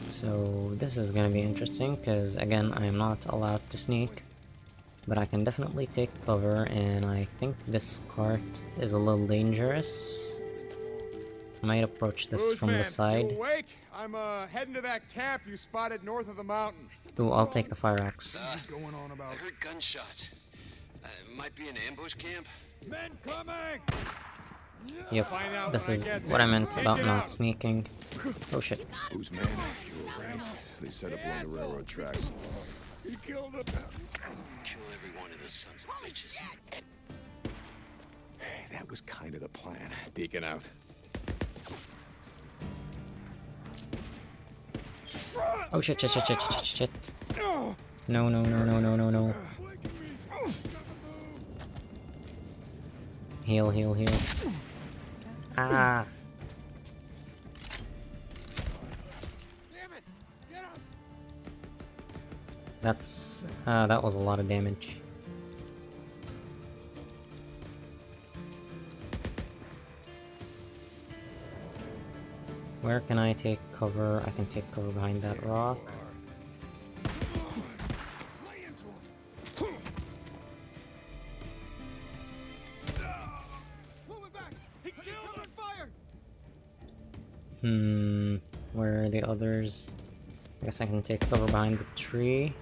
So this is gonna be interesting, because again, I am not allowed to sneak. But I can definitely take cover, and I think this cart is a little dangerous. I might approach this from the side. You awake? I'm heading to that camp you spotted north of the mountain. Ooh, I'll take the fire axe. Going on I about heard gunshots. It might be an ambush camp. men coming. Yep, Find out this when I is get what there. I meant Take about it not out. sneaking. Oh shit. Who's man? You were right. They set up along the railroad tracks. He killed him. Kill every one of the sons of bitches. That was kind of the plan. Deacon out. Oh shit, shit, shit, shit, shit, shit. No, no, no, no, no, no, no. Heal, heal, heal. Ah. That's, that was a lot of damage. Where can I take cover? I can take cover behind that rock. Where are the others? I guess I can take cover behind the tree.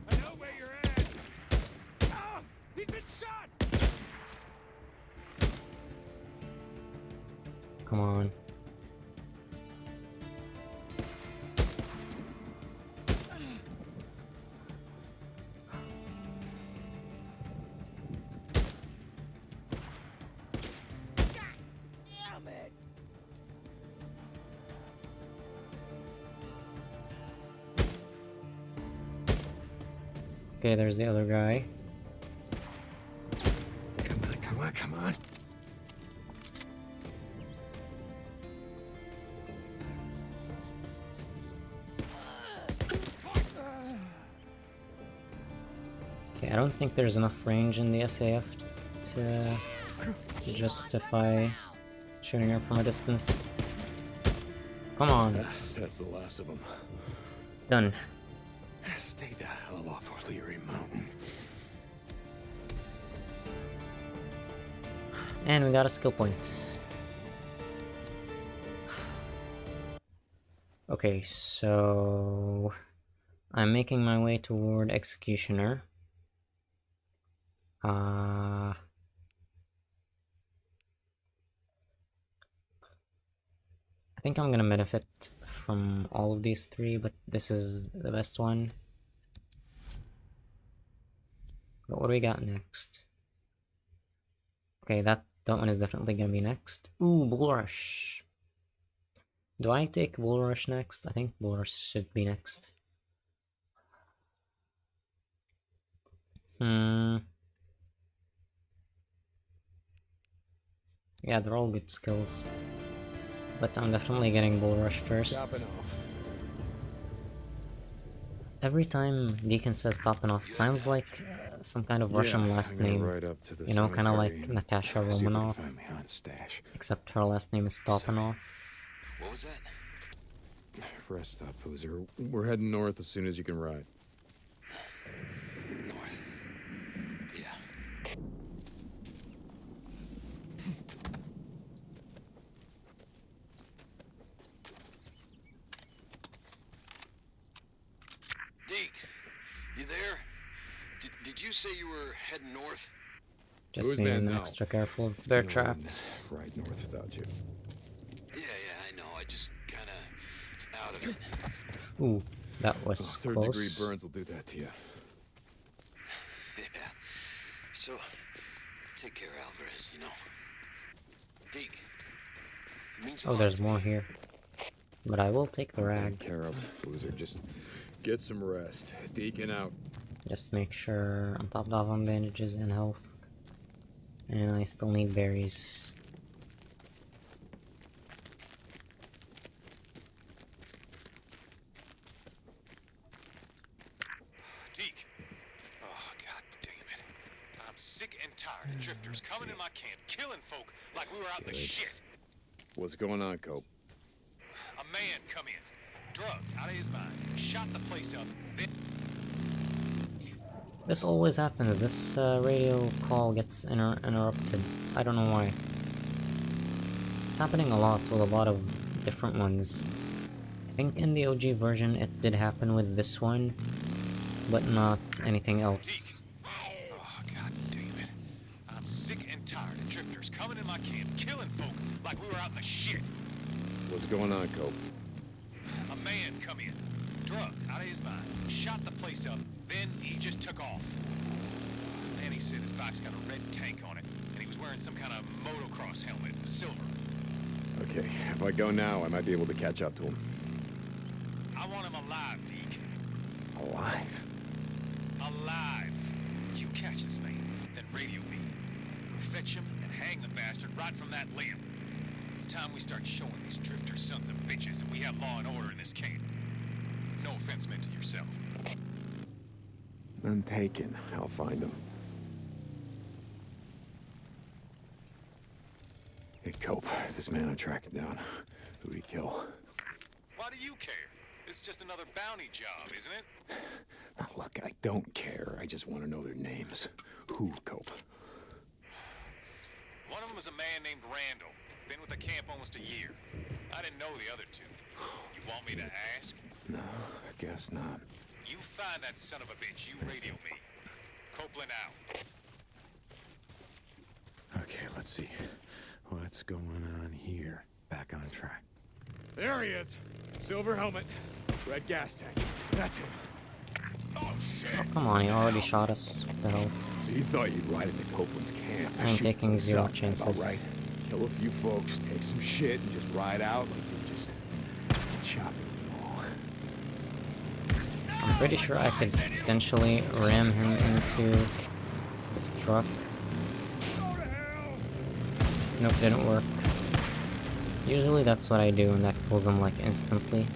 I know where you're at. Ah! He's been shot. Come on. Damn it! Okay, there's the other guy. Come on, come on, come on. Okay, I don't think there's enough range in the SAF to justify shooting her from a distance. Come on. That's the last of them. Done. Stay the hell off O'Leary Mountain. And we got a skill point. Okay, so I'm making my way toward Executioner. I think I'm gonna benefit from all of these three, but this is the best one. But what do we got next? Okay, that one is definitely gonna be next. Ooh, Bull Rush. Do I take Bull Rush next? I think Bull Rush should be next. Yeah, they're all good skills. But I'm definitely getting Bull Rush first. Chopping off. Every time Deacon says topping off, it sounds like some kind of Russian last I'm gonna name. ride up to the You know, kind of cemetery like and Natasha see if I can Romanoff, find my aunt's stash. except her last name is Topanov. What was that? Rest up, Boozer. We're heading north as soon as you can ride. North. Yeah. Deke, you there? Did you say you were heading north? Just Who's being man now? extra careful of bear No, I wouldn't traps. Ride north without you. Yeah, I know. I just kinda out of it. Ooh, that was Third close. degree burns will do that to you. Yeah. So, take care of Alvarez, you know. Deke. It means a Oh, lot there's to more me. here. But I will take the Take rag. care of Boozer. Just get some rest. Deacon out. Just make sure I'm topped off on bandages and health. And I still need berries. Deke. Oh, god damn it. I'm sick and tired of drifters coming in my camp, killing folk like we were out in the shit. What's going on, Cope? A man come in, drugged out of his mind, shot the place up, then This always happens. This radio call gets interrupted. I don't know why. It's happening a lot with a lot of different ones. I think in the OG version it did happen with this one, but not anything else. oh, god damn it. I'm sick and tired of drifters coming in my camp, killing folk like we were out in the shit. What's going on, Cope? A man come in, drugged out of his mind, shot the place up, then he just took off. Then he said his bike's got a red tank on it, and he was wearing some kind of motocross helmet, silver. Okay, if I go now, I might be able to catch up to him. I want him alive, Deke. Alive? Alive. You catch this man, then radio me. We'll fetch him and hang the bastard right from that limb. It's time we start showing these drifter sons of bitches that we have law and order in this camp. No offense meant to yourself. None taken. I'll find him. Hey, Cope, this man I'm tracking down. Who'd he kill? Why do you care? It's just another bounty job, isn't it? Now, look, I don't care. I just want to know their names. Who, Cope? One of them was a man named Randall. Been with the camp almost a year. I didn't know the other two. You want me to ask? No, I guess not. You find that son of a bitch, you radio me. Copeland out. Okay, let's see. What's going on here? Back on track. There he is. Silver helmet, red gas tank. That's him. Oh, shit! Come on, he already shot us. What the hell? So you thought you'd ride into Copeland's camp? I ain't shoot taking those zero up, chances. About right. Kill a few folks, take some shit, and just ride out like you're just chopping them all. I'm pretty sure I could potentially ram him into this truck. Nope, didn't work. Usually that's what I do, and that kills him like instantly.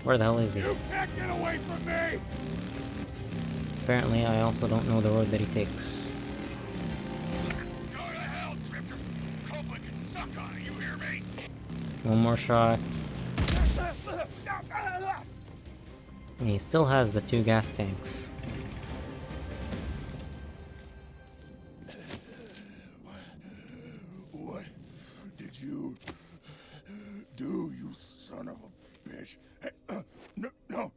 Where the hell is he? You can't get away from me! Apparently, I also don't know the road that he takes. Go to hell, drifter! Copeland can suck on it, you hear me? One more shot. And he still has the 2 gas tanks. What did you do, you son of a bitch? Hey, no.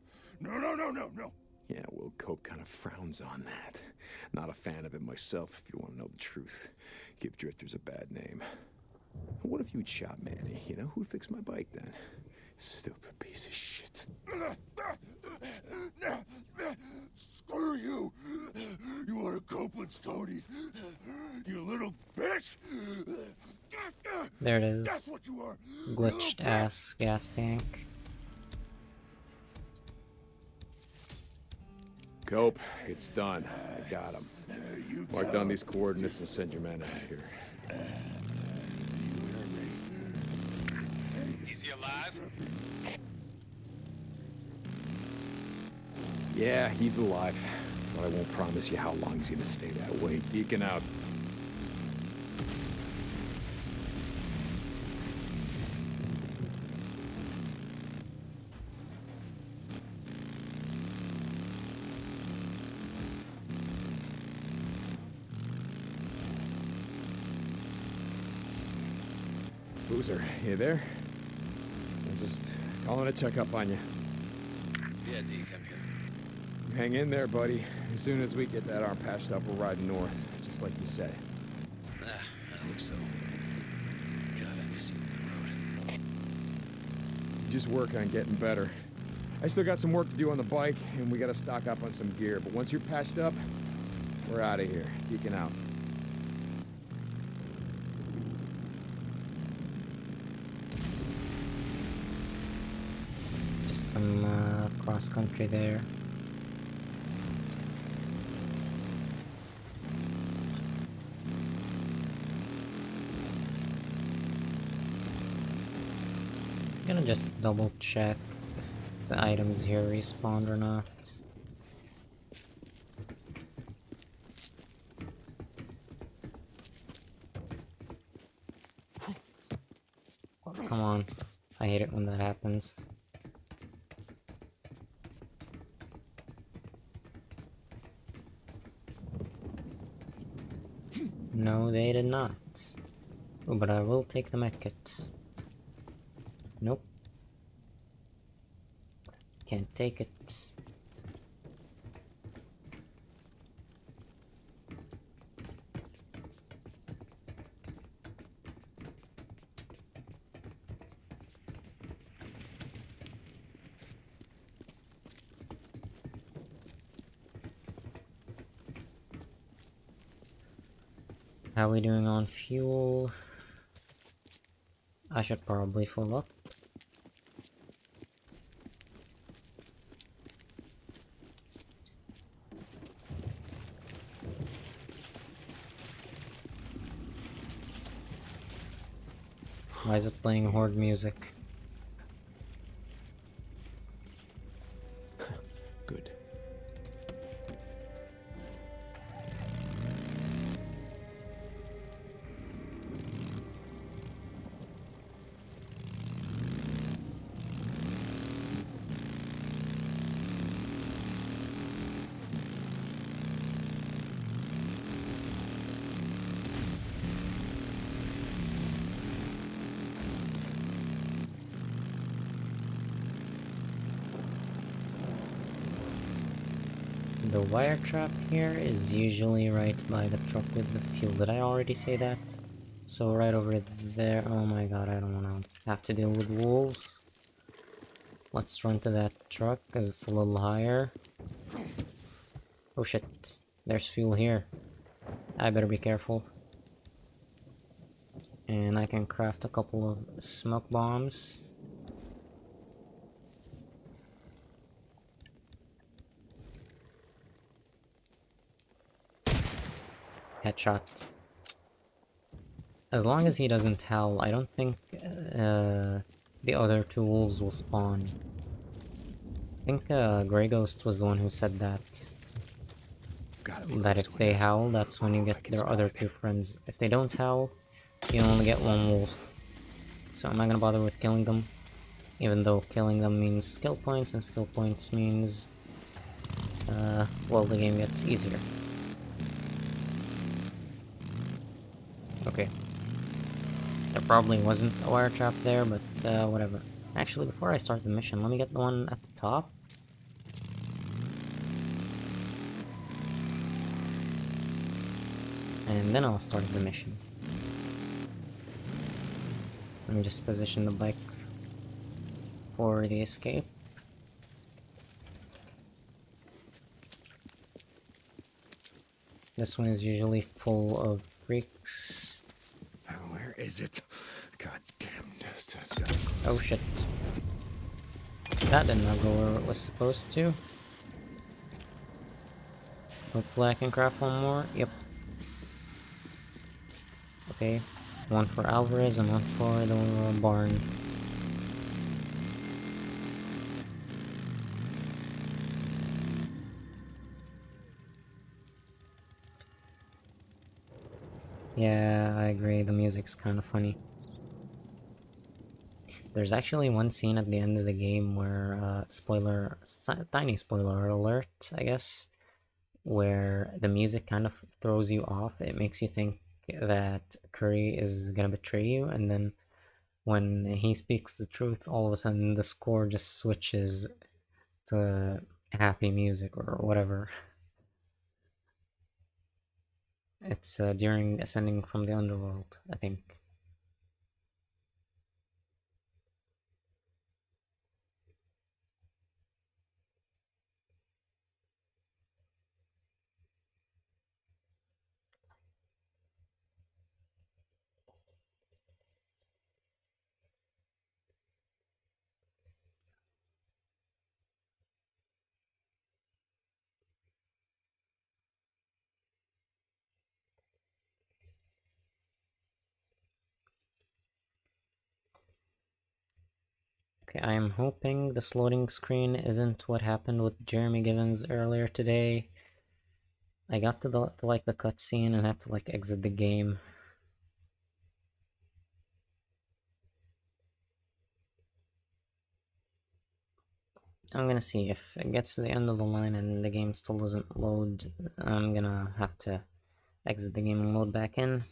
Yeah, well, Cope kind of frowns on that. Not a fan of it myself, if you want to know the truth. Give drifters a bad name. What if you'd shot Manny? You know, who'd fix my bike then? Stupid piece of shit. Screw you! You want to Copeland's toadies? You little bitch! There it is. That's what you are! Glitched ass gas tank. Cope, it's done. I got him. Mark down these coordinates and send your man out here. Is he alive? Yeah, he's alive. But I won't promise you how long he's gonna stay that way. Deacon out. Boozer, you there? I'm just calling to check up on you. Yeah, Deke, I'm here. Hang in there, buddy. As soon as we get that arm patched up, we're riding north. Just just like you say. I hope so. God, I miss the open road. Just work on getting better. I still got some work to do on the bike, and we gotta stock up on some gear. But once you're patched up, we're out of here. Geeking out. Just some cross country there. I'm gonna just double check if the items here respawned or not. Oh, come on. I hate it when that happens. No, they did not. Oh, but I will take the medkit. Nope. Can't take it. How are we doing on fuel? I should probably fill up. Why is it playing Horde music? Good. The wire trap here is usually right by the truck with the fuel. Did I already say that? So right over there. Oh my god, I don't want to have to deal with wolves. Let's run to that truck because it's a little higher. Oh shit, there's fuel here. I better be careful. And I can craft a couple of smoke bombs. Headshot. As long as he doesn't howl, I don't think the other two wolves will spawn. I think Grey Ghost was the one who said that. That if they howl, that's when you get their other two friends. If they don't howl, you only get one wolf. So I'm not gonna bother with killing them. Even though killing them means skill points, and skill points means... well, the game gets easier. Okay. There probably wasn't a wire trap there, but whatever. Actually, before I start the mission, let me get the one at the top. And then I'll start the mission. Let me just position the bike for the escape. This one is usually full of freaks. Where is it? God damn dust. Oh shit. That did not go where it was supposed to. Hopefully I can craft one more. Yep. Okay. One for Alvarez and one for the barn. Yeah, I agree. The music's kind of funny. There's actually one scene at the end of the game where, tiny spoiler alert, I guess, where the music kind of throws you off. It makes you think that Curry is gonna betray you, and then when he speaks the truth, all of a sudden the score just switches to happy music or whatever. It's during ascending from the underworld, I think. Okay, I am hoping this loading screen isn't what happened with Jeremy Givens earlier today. I got to like the cutscene and had to like exit the game. I'm gonna see if it gets to the end of the line and the game still doesn't load. I'm gonna have to exit the game and load back in.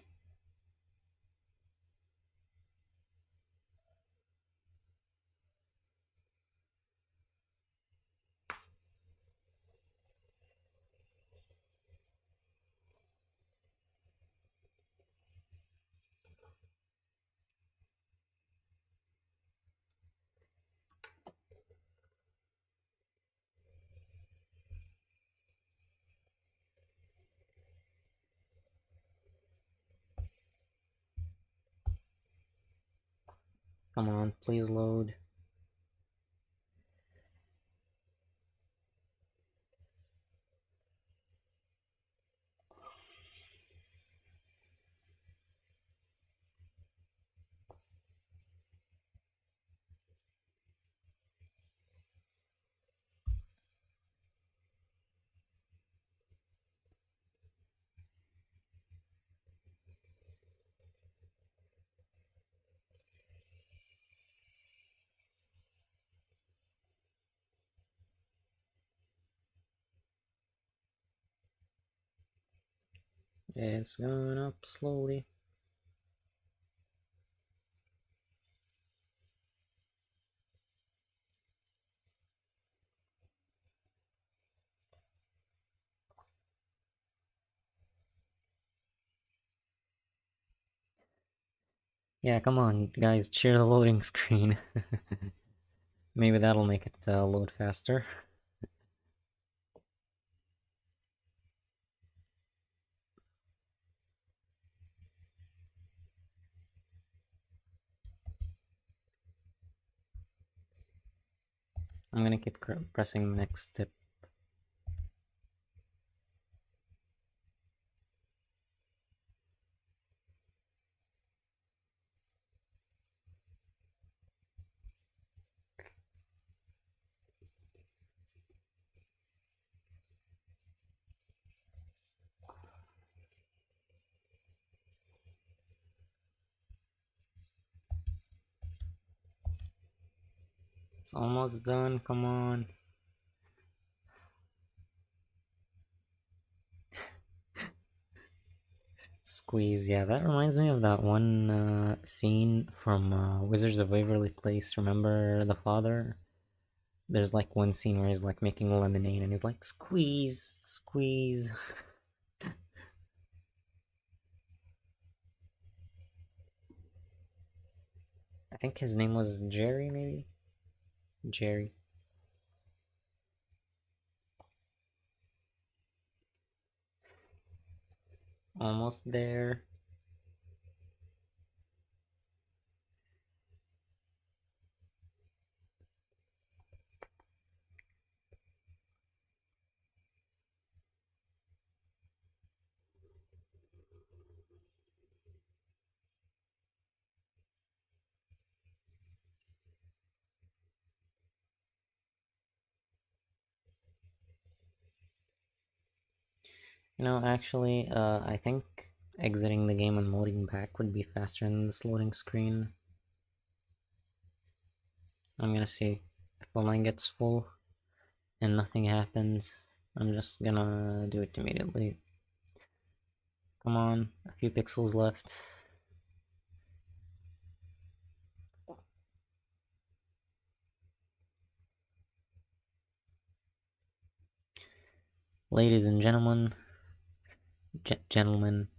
Come on, please load. It's going up slowly. Yeah, come on, guys, cheer the loading screen. Maybe that'll make it load faster. I'm gonna keep pressing next tip. It's almost done, come on. Squeeze, yeah, that reminds me of that one scene from Wizards of Waverly Place. Remember the father? There's like one scene where he's like making lemonade and he's like, squeeze, squeeze. I think his name was Jerry, maybe? Jerry. Almost there. You know, actually, I think exiting the game and loading back would be faster than this loading screen. I'm gonna see if the line gets full and nothing happens. I'm just gonna do it immediately. Come on, a few pixels left. Ladies and gentlemen, gentleman.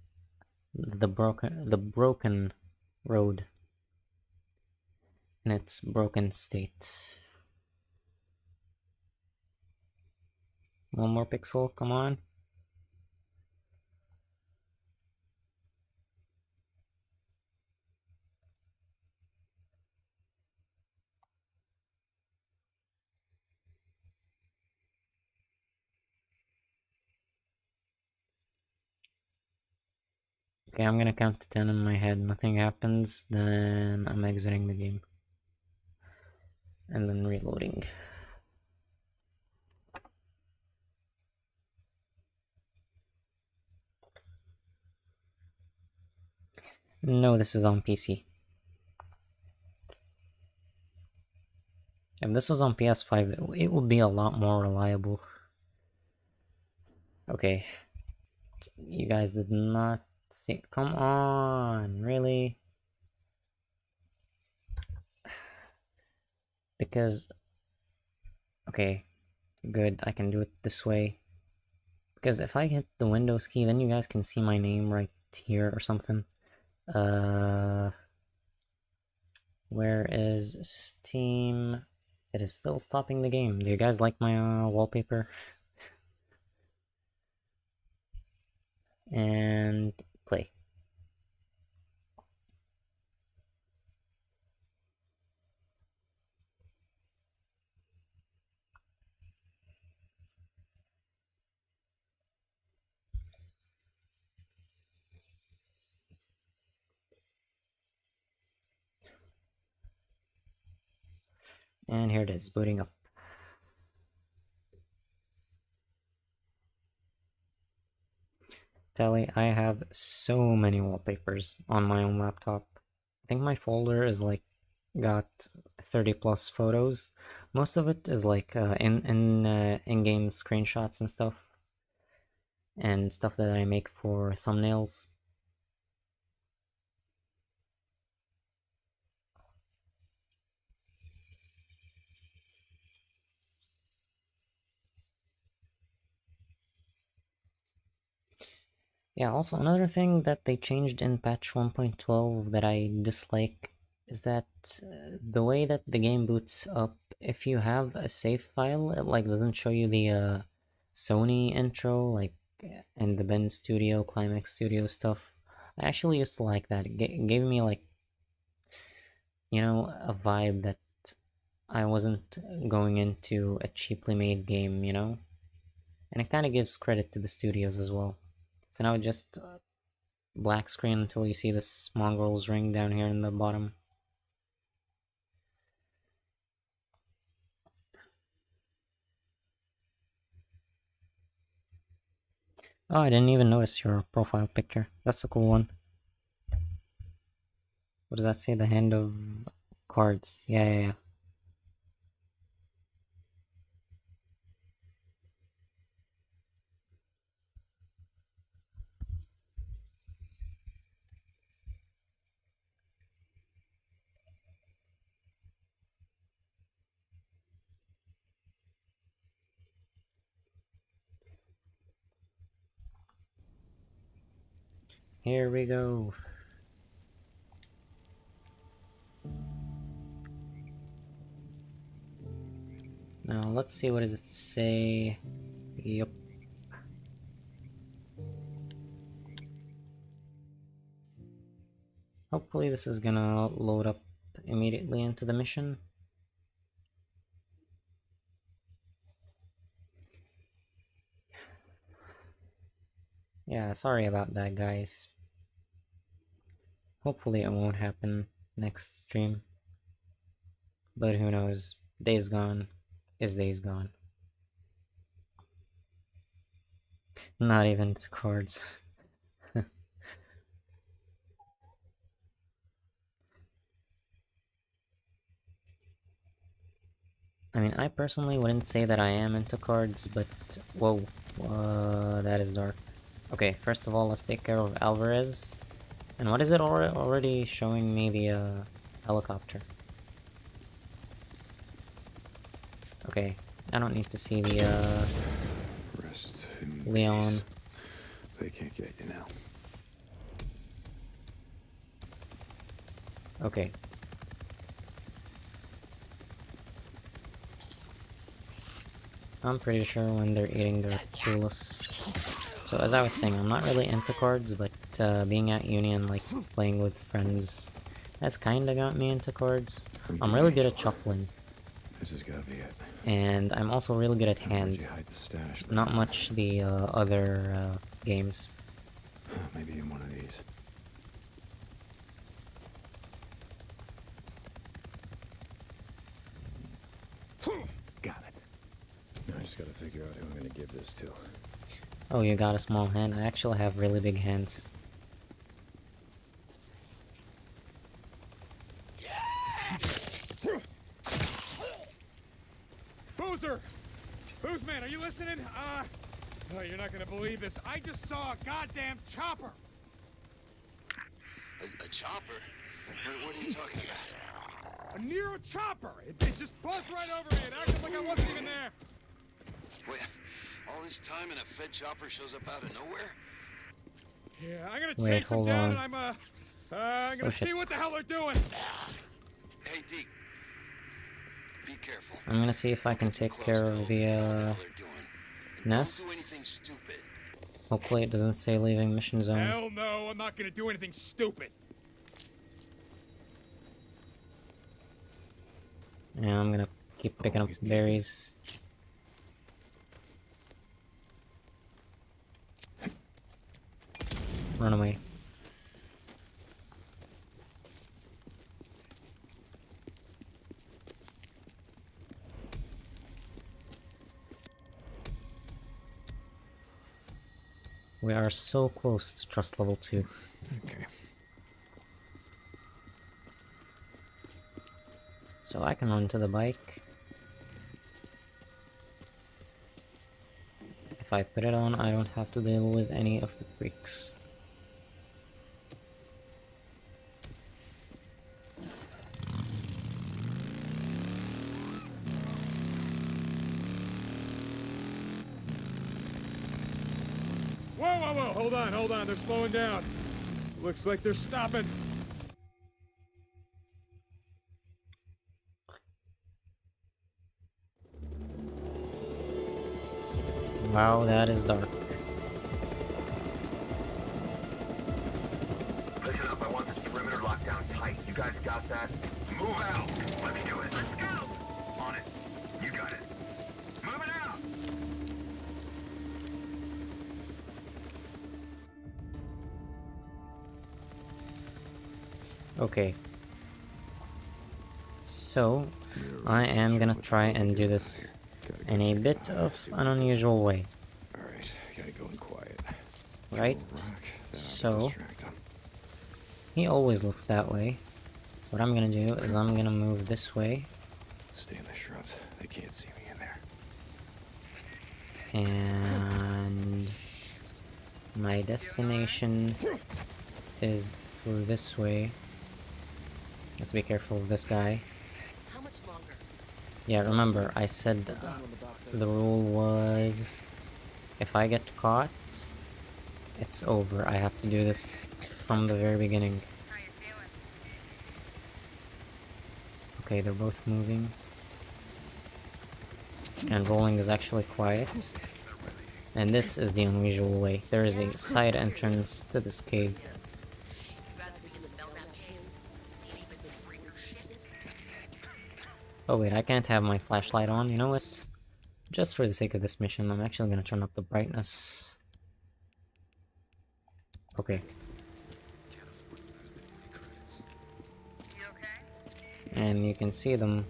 The broken road in its broken state. One more pixel, come on. Okay, I'm gonna count to 10 in my head. Nothing happens, then I'm exiting the game. And then reloading. No, this is on PC. If this was on PS5, it would be a lot more reliable. Okay. You guys did not see. Come on, really? Because. Okay, good. I can do it this way. Because if I hit the Windows key, then you guys can see my name right here or something. Where is Steam? It is still stopping the game. Do you guys like my wallpaper? And play. And here it is, booting up. Tally, I have so many wallpapers on my own laptop. I think my folder is like got 30 plus photos. Most of it is like in-game screenshots and stuff that I make for thumbnails. Yeah, also another thing that they changed in patch 1.12 that I dislike is that the way that the game boots up, if you have a save file, it like doesn't show you the Sony intro, like and the Ben Studio, Climax Studio stuff. I actually used to like that. It gave me like, you know, a vibe that I wasn't going into a cheaply made game, you know? And it kind of gives credit to the studios as well. So now just black screen until you see this mongrel's ring down here in the bottom. Oh, I didn't even notice your profile picture. That's a cool one. What does that say? The hand of cards. Yeah. Here we go. Now let's see, what does it say? Yup. Hopefully this is gonna load up immediately into the mission. Yeah, sorry about that, guys. Hopefully it won't happen next stream. But who knows? Days Gone is Days Gone. Not even to cards. I mean, I personally wouldn't say that I am into cards, but whoa, that is dark. Okay, first of all, let's take care of Alvarez. And what is it already showing me the helicopter? Okay, I don't need to see the Rest in Leon. peace. They can't get you now. Okay. I'm pretty sure when they're eating they're clueless. So as I was saying, I'm not really into cards, but being at uni and like playing with friends has kinda got me into cards. I'm really good at shuffling. This has gotta be it. And I'm also really good at Where'd hand. you hide the stash? Not much the other games. Maybe in one of these. Got it. Now I just gotta figure out who I'm gonna give this to. Oh, you got a small hand? I actually have really big hands. Boozer! Boozman, are you listening? Oh, you're not gonna believe this. I just saw a goddamn chopper! A chopper? What are you talking about? A Nero chopper! It just buzzed right over me. It acted like I wasn't even there. Wait, all this time and a Fed chopper shows up out of nowhere? Yeah, I'm gonna Wait, chase them hold down on. and I'm gonna Oh, shit. see what the hell they're doing. Hey, Deke. Be careful. I'm gonna see if I can Get too take close care to of them. You know what the hell they're doing. And nest. Don't do anything stupid. Hopefully it doesn't say leaving mission zone. Hell no, I'm not gonna do anything stupid. Yeah, I'm gonna keep picking up berries. Run away. We are so close to trust level 2. Okay. So I can run to the bike. If I put it on, I don't have to deal with any of the freaks. Whoa, hold on, they're slowing down. Looks like they're stopping. Wow, that is dark. Listen up, I want this perimeter lockdown tight. You guys got that? Move out! Let me do it. Let's go! On it. You got it. Move it out! Okay. So, I am gonna try and do this in a bit of an unusual way. Alright, gotta go in quiet. Right? So, he always looks that way. What I'm gonna do is I'm gonna move this way. Stay in the shrubs. They can't see me in there. And my destination is through this way. Let's be careful of this guy. How much longer? Yeah, remember, I said the rule was if I get caught, it's over. I have to do this from the very beginning. How you feeling? Okay, they're both moving. And rolling is actually quiet. And this is the unusual way. There is a side entrance to this cave. Oh wait, I can't have my flashlight on. You know what? Just for the sake of this mission, I'm actually gonna turn up the brightness. Okay. You okay? And you can see them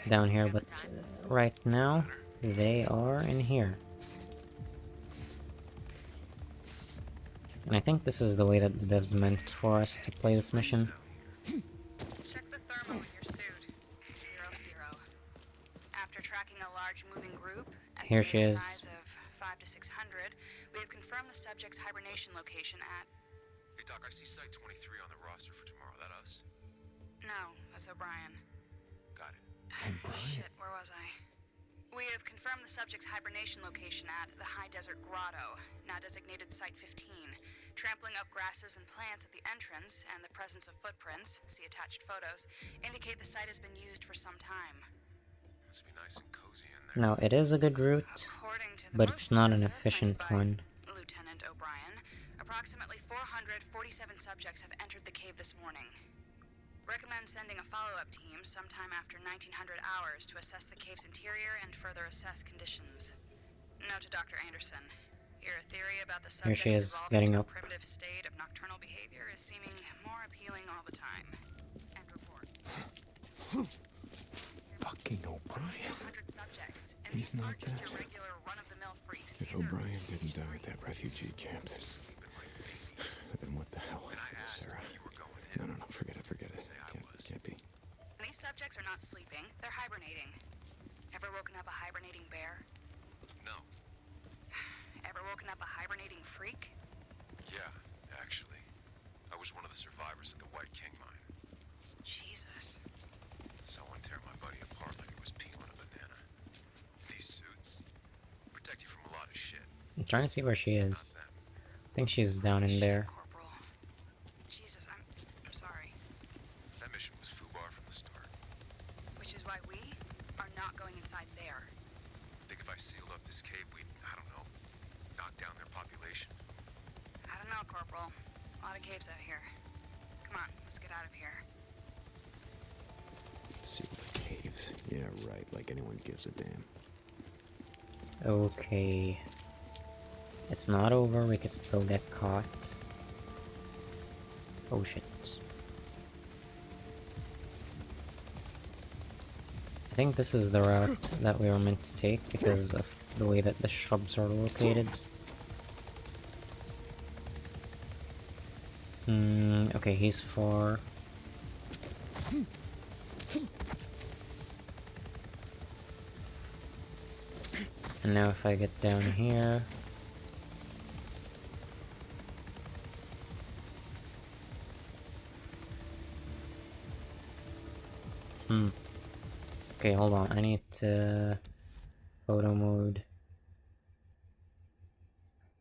down here, but right now, they are in here. And I think this is the way that the devs meant for us to play this mission. Check the thermal in your suit. 0-0. After tracking a large moving group, Here she estimated is. size of 5 to 600, we have confirmed the subject's hibernation location at... Hey, Doc, I see Site 23 on the roster for tomorrow. That us? No, that's O'Brien. Got it. Shit, where was I? We have confirmed the subject's hibernation location at the High Desert Grotto, now designated Site 15. Trampling of grasses and plants at the entrance and the presence of footprints, see attached photos, indicate the site has been used for some time. Must be nice and cozy in there. Now, it is a good route, According to the but it's not an motion sensor efficient planted by one. Lieutenant O'Brien, approximately 447 subjects have entered the cave this morning. Recommend sending a follow-up team sometime after 1900 hours to assess the cave's interior and further assess conditions. Note to Dr. Anderson. Your theory about the Here she subject's is, evolving getting to a up. primitive state of nocturnal behavior is seeming more appealing all the time. End report. Fucking O'Brien. 100 subjects, and He's these not aren't just dead. your regular run-of-the-mill freaks. If These are O'Brien didn't die at that refugee camp, then what the hell? Sarah. No, forget it. Can't be. And these subjects are not sleeping, they're hibernating. Ever woken up a hibernating bear? No. Ever woken up a hibernating freak? Yeah, actually. I was one of the survivors at the White King mine. Jesus. Someone tear my buddy apart like it was peeling a banana. These suits protect you from a lot of shit. I'm trying to see where she is. I think she's down in there. Corporal. Jesus, I'm sorry. That mission was FUBAR from the start. Which is why we are not going inside there. Think if I sealed up this cave, we'd, I don't know, knock down their population. I don't know, Corporal. A lot of caves out here. Come on, let's get out of here. Seal the caves. Yeah, right. Like anyone gives a damn. Okay. It's not over, we could still get caught. Oh shit. I think this is the route that we were meant to take because of the way that the shrubs are located. Okay, he's far. And now if I get down here... Okay, hold on, I need to... photo mode.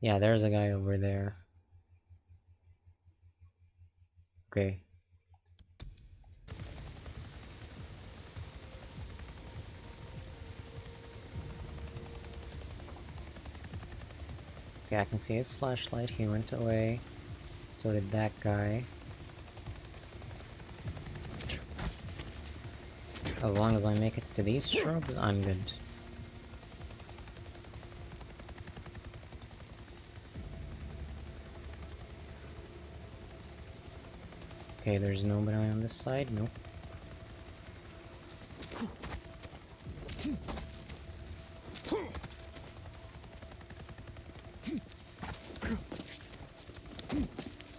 Yeah, there's a guy over there. Okay. Okay, I can see his flashlight, he went away. So did that guy. As long as I make it to these shrubs, I'm good. Okay, there's nobody on this side, nope.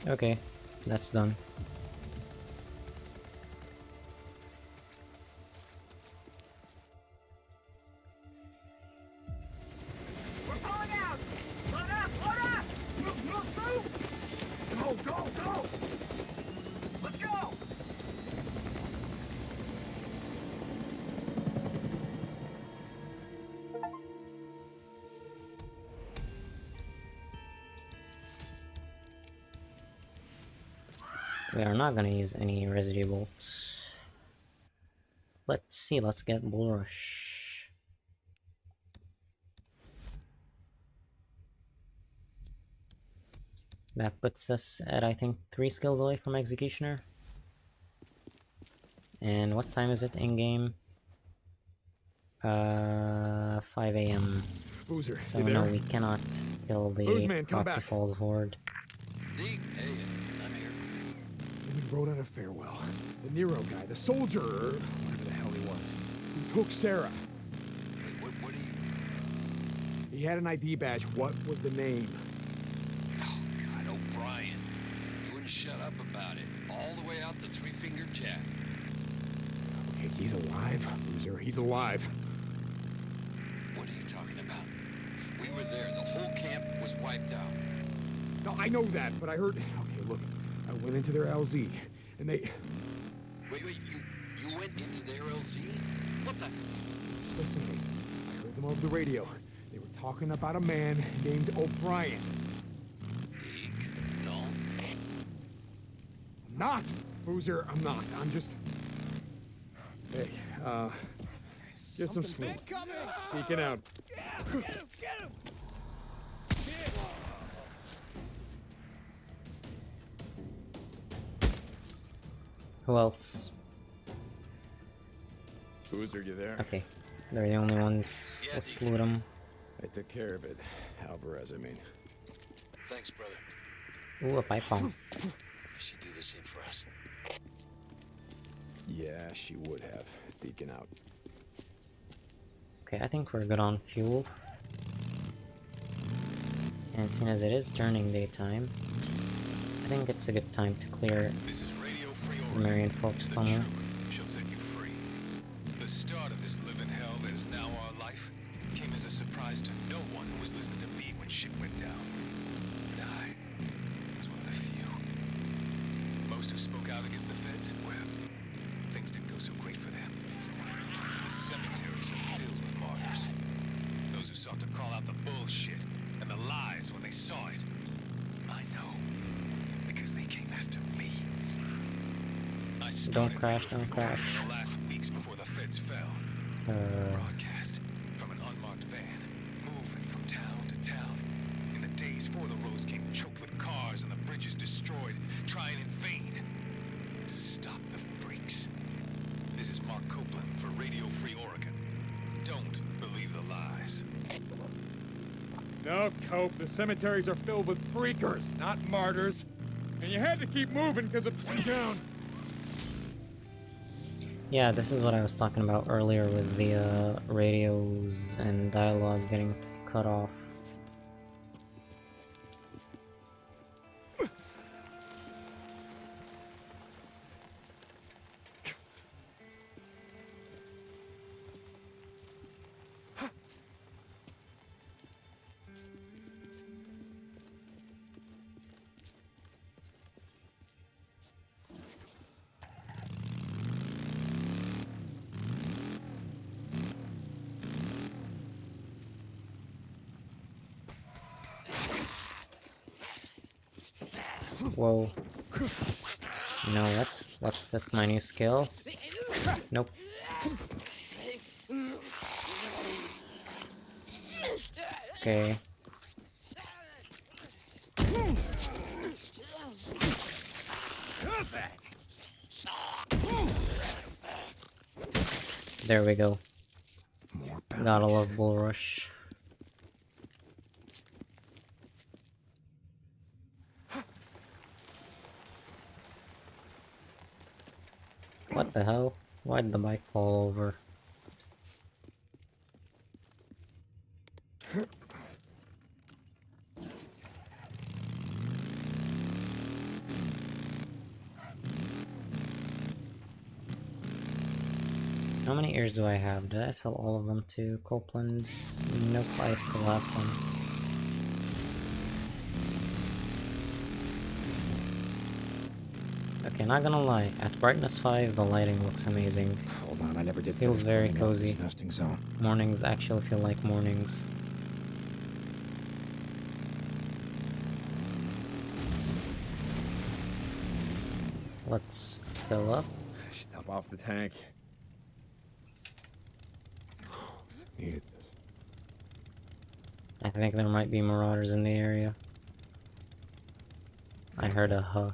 Okay, that's done. We're pulling out! Load up! Load up! Move! Go! Let's go! We are not gonna use any residue bolts. Let's see, let's get Bull Rush. That puts us at, I think, 3 skills away from Executioner. And what time is it in-game? 5 AM. Boozer, So you no, there? we cannot kill the Boozman, come Proxy back. Falls Horde. Deke, hey, I'm here. We wrote out a farewell. The Nero guy, the soldier, or whatever the hell he was, who took Sarah. Wait, what are you... He had an ID badge. What was the name? Oh, God, O'Brien. You wouldn't shut up about it. All the way out to Three-Fingered Jack. Okay, he's alive, Boozer. He's alive. What are you talking about? We were there. The whole camp was wiped out. No, I know that, but I heard... Okay, look. I went into their LZ, and they... Wait, you went into their LZ? What the... Just listen to me. I them over the radio. They were talking about a man named O'Brien. Deke, don't. I'm not! Boozer, I'm not. I'm just... Hey, get some sleep. Deacon out. Get him! Shit! Who else? Boozer, you there? Okay, they're the only ones. Yeah, We'll slew them. I took care of it. Alvarez, I mean. Thanks, brother. Ooh, a pipe bomb. She'd do the same for us. Yeah, she would have. Deacon out. Okay, I think we're good on fuel. And seeing as it is turning daytime, I think it's a good time to clear This is Radio Free the Oregon. Marion Forks The tunnel. truth shall set you free. The start of this living hell that is now our life came as a surprise to no one who was listening to me when shit went down. And I was one of the few. Most who spoke out against the feds, well, things didn't go so great for them. The cemeteries are filled with martyrs. Those who sought to call out the bullshit and the lies when they saw it. I know, because they came after me. I Don't started crash, Radio don't Free crash. Oregon in the last weeks before the feds fell. Broadcast from an unmarked van, moving from town to town. In the days before the roads came choked with cars and the bridges destroyed, trying in vain to stop the freaks. This is Mark Copeland for Radio Free Oregon. Don't believe the lies. No, Cope, the cemeteries are filled with freakers, not martyrs. And you had to keep moving because it went down. Yeah, this is what I was talking about earlier with the radios and dialogue getting cut off. Whoa. You know what? Let's test my new skill. Nope. Okay. There we go. Gotta love Bull Rush. What the hell? Why did the bike fall over? How many ears do I have? Did I sell all of them to Copeland's? Nope, I still have some. Okay, not gonna lie, at brightness 5 the lighting looks amazing. Hold on, I never did. Feels very cozy. Nesting zone. Mornings actually feel like mornings. Let's fill up. Top off the tank. Needed this. I think there might be marauders in the area. I heard a huh.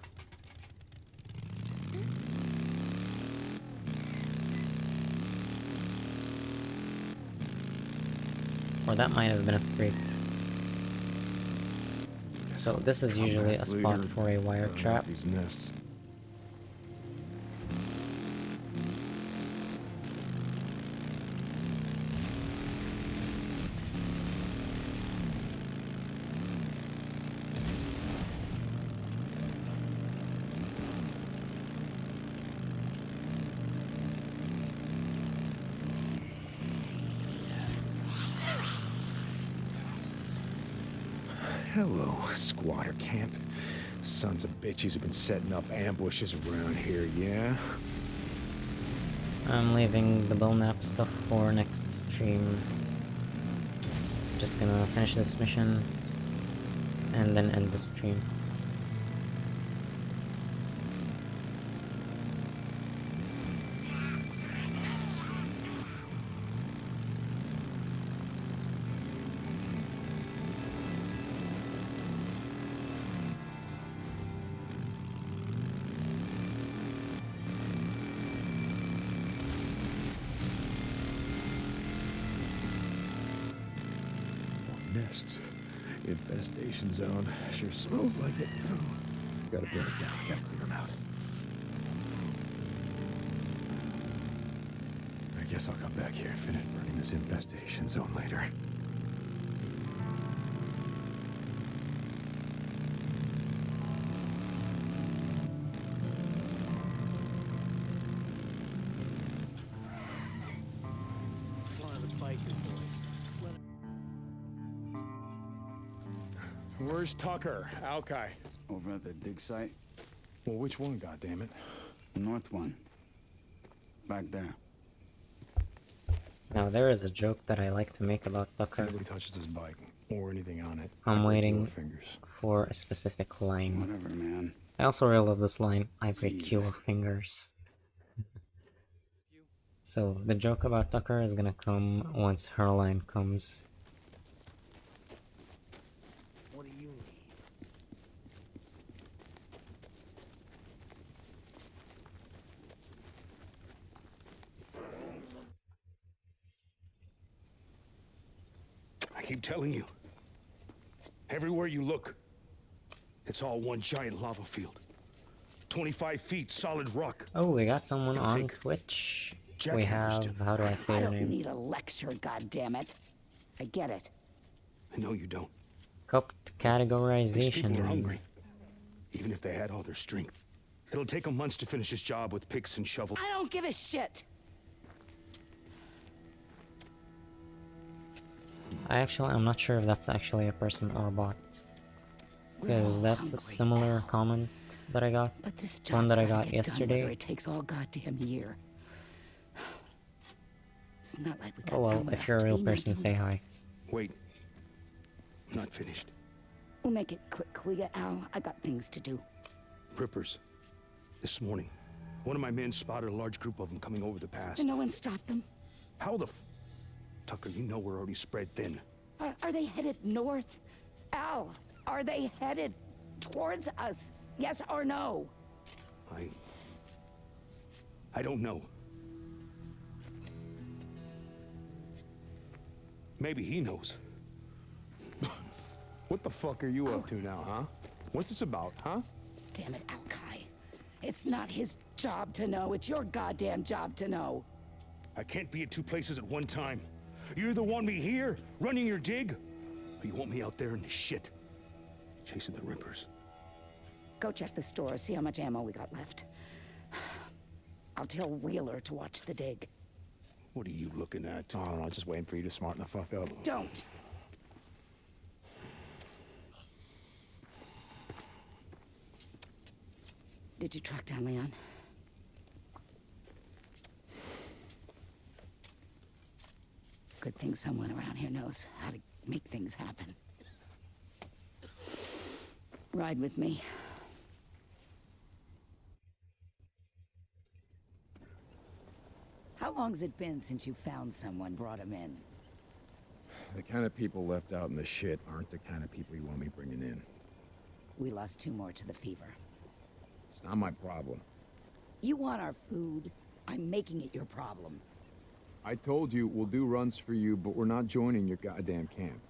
Or that might have been a freak. So this is usually a spot for a wire trap. These nests. Hello, squatter camp. Sons of bitches have been setting up ambushes around here, yeah? I'm leaving the Belknap stuff for next stream. just gonna finish this mission and then end the stream. Nests. Infestation zone. Sure smells like it. Gotta burn it down. Gotta clear them out. I guess I'll come back here and finish burning this infestation zone later. Where's Tucker? Alki. Over at the dig site? Well, which one, goddammit? North one. Back there. Now there is a joke that I like to make about Tucker. Nobody touches his bike or anything on it. I'm waiting fingers. for a specific line. Whatever, man. I also really love this line. I break your fingers. So the joke about Tucker is gonna come once her line comes. What do you need? I keep telling you. Everywhere you look, it's all one giant lava field. 25 feet solid rock. Oh, we got someone It'll on take Twitch. jackhammers We have, how do I say I her don't name? need a lecture, goddammit. I get it. I know you don't. Cupped These people are categorization. hungry. Even if they had all their strength. It'll take them months to finish this job with picks and shovels. I don't give a shit. I'm not sure if that's actually a person or a bot. Because that's a similar comment that I got. But this One that I job's gotta got get done, whether yesterday. it takes all goddamn year. It's not like we got Oh well, somewhere if you're a else to real be person, making. say hi. Wait. I'm not finished. We'll make it quick, will ya, Al? I got things to do. Rippers. This morning, one of my men spotted a large group of them coming over the pass. And no one stopped them. How the Tucker, you know we're already spread thin. Are they headed north? Al, are they headed towards us? Yes or no? I don't know. Maybe he knows. What the fuck are you up to now, huh? What's this about, huh? Damn it, Alki. It's not his job to know. It's your goddamn job to know. I can't be at two places at one time. You either want me here, running your dig, or you want me out there in the shit, chasing the Rippers. Go check the store, see how much ammo we got left. I'll tell Wheeler to watch the dig. What are you looking at? I don't know, just waiting for you to smarten the fuck up. Don't! Did you track down Leon? Good thing someone around here knows how to make things happen. Ride with me. How long's it been since you found someone, brought him in? The kind of people left out in the shit aren't the kind of people you want me bringing in. We lost 2 more to the fever. It's not my problem. You want our food? I'm making it your problem. I told you we'll do runs for you, but we're not joining your goddamn camp.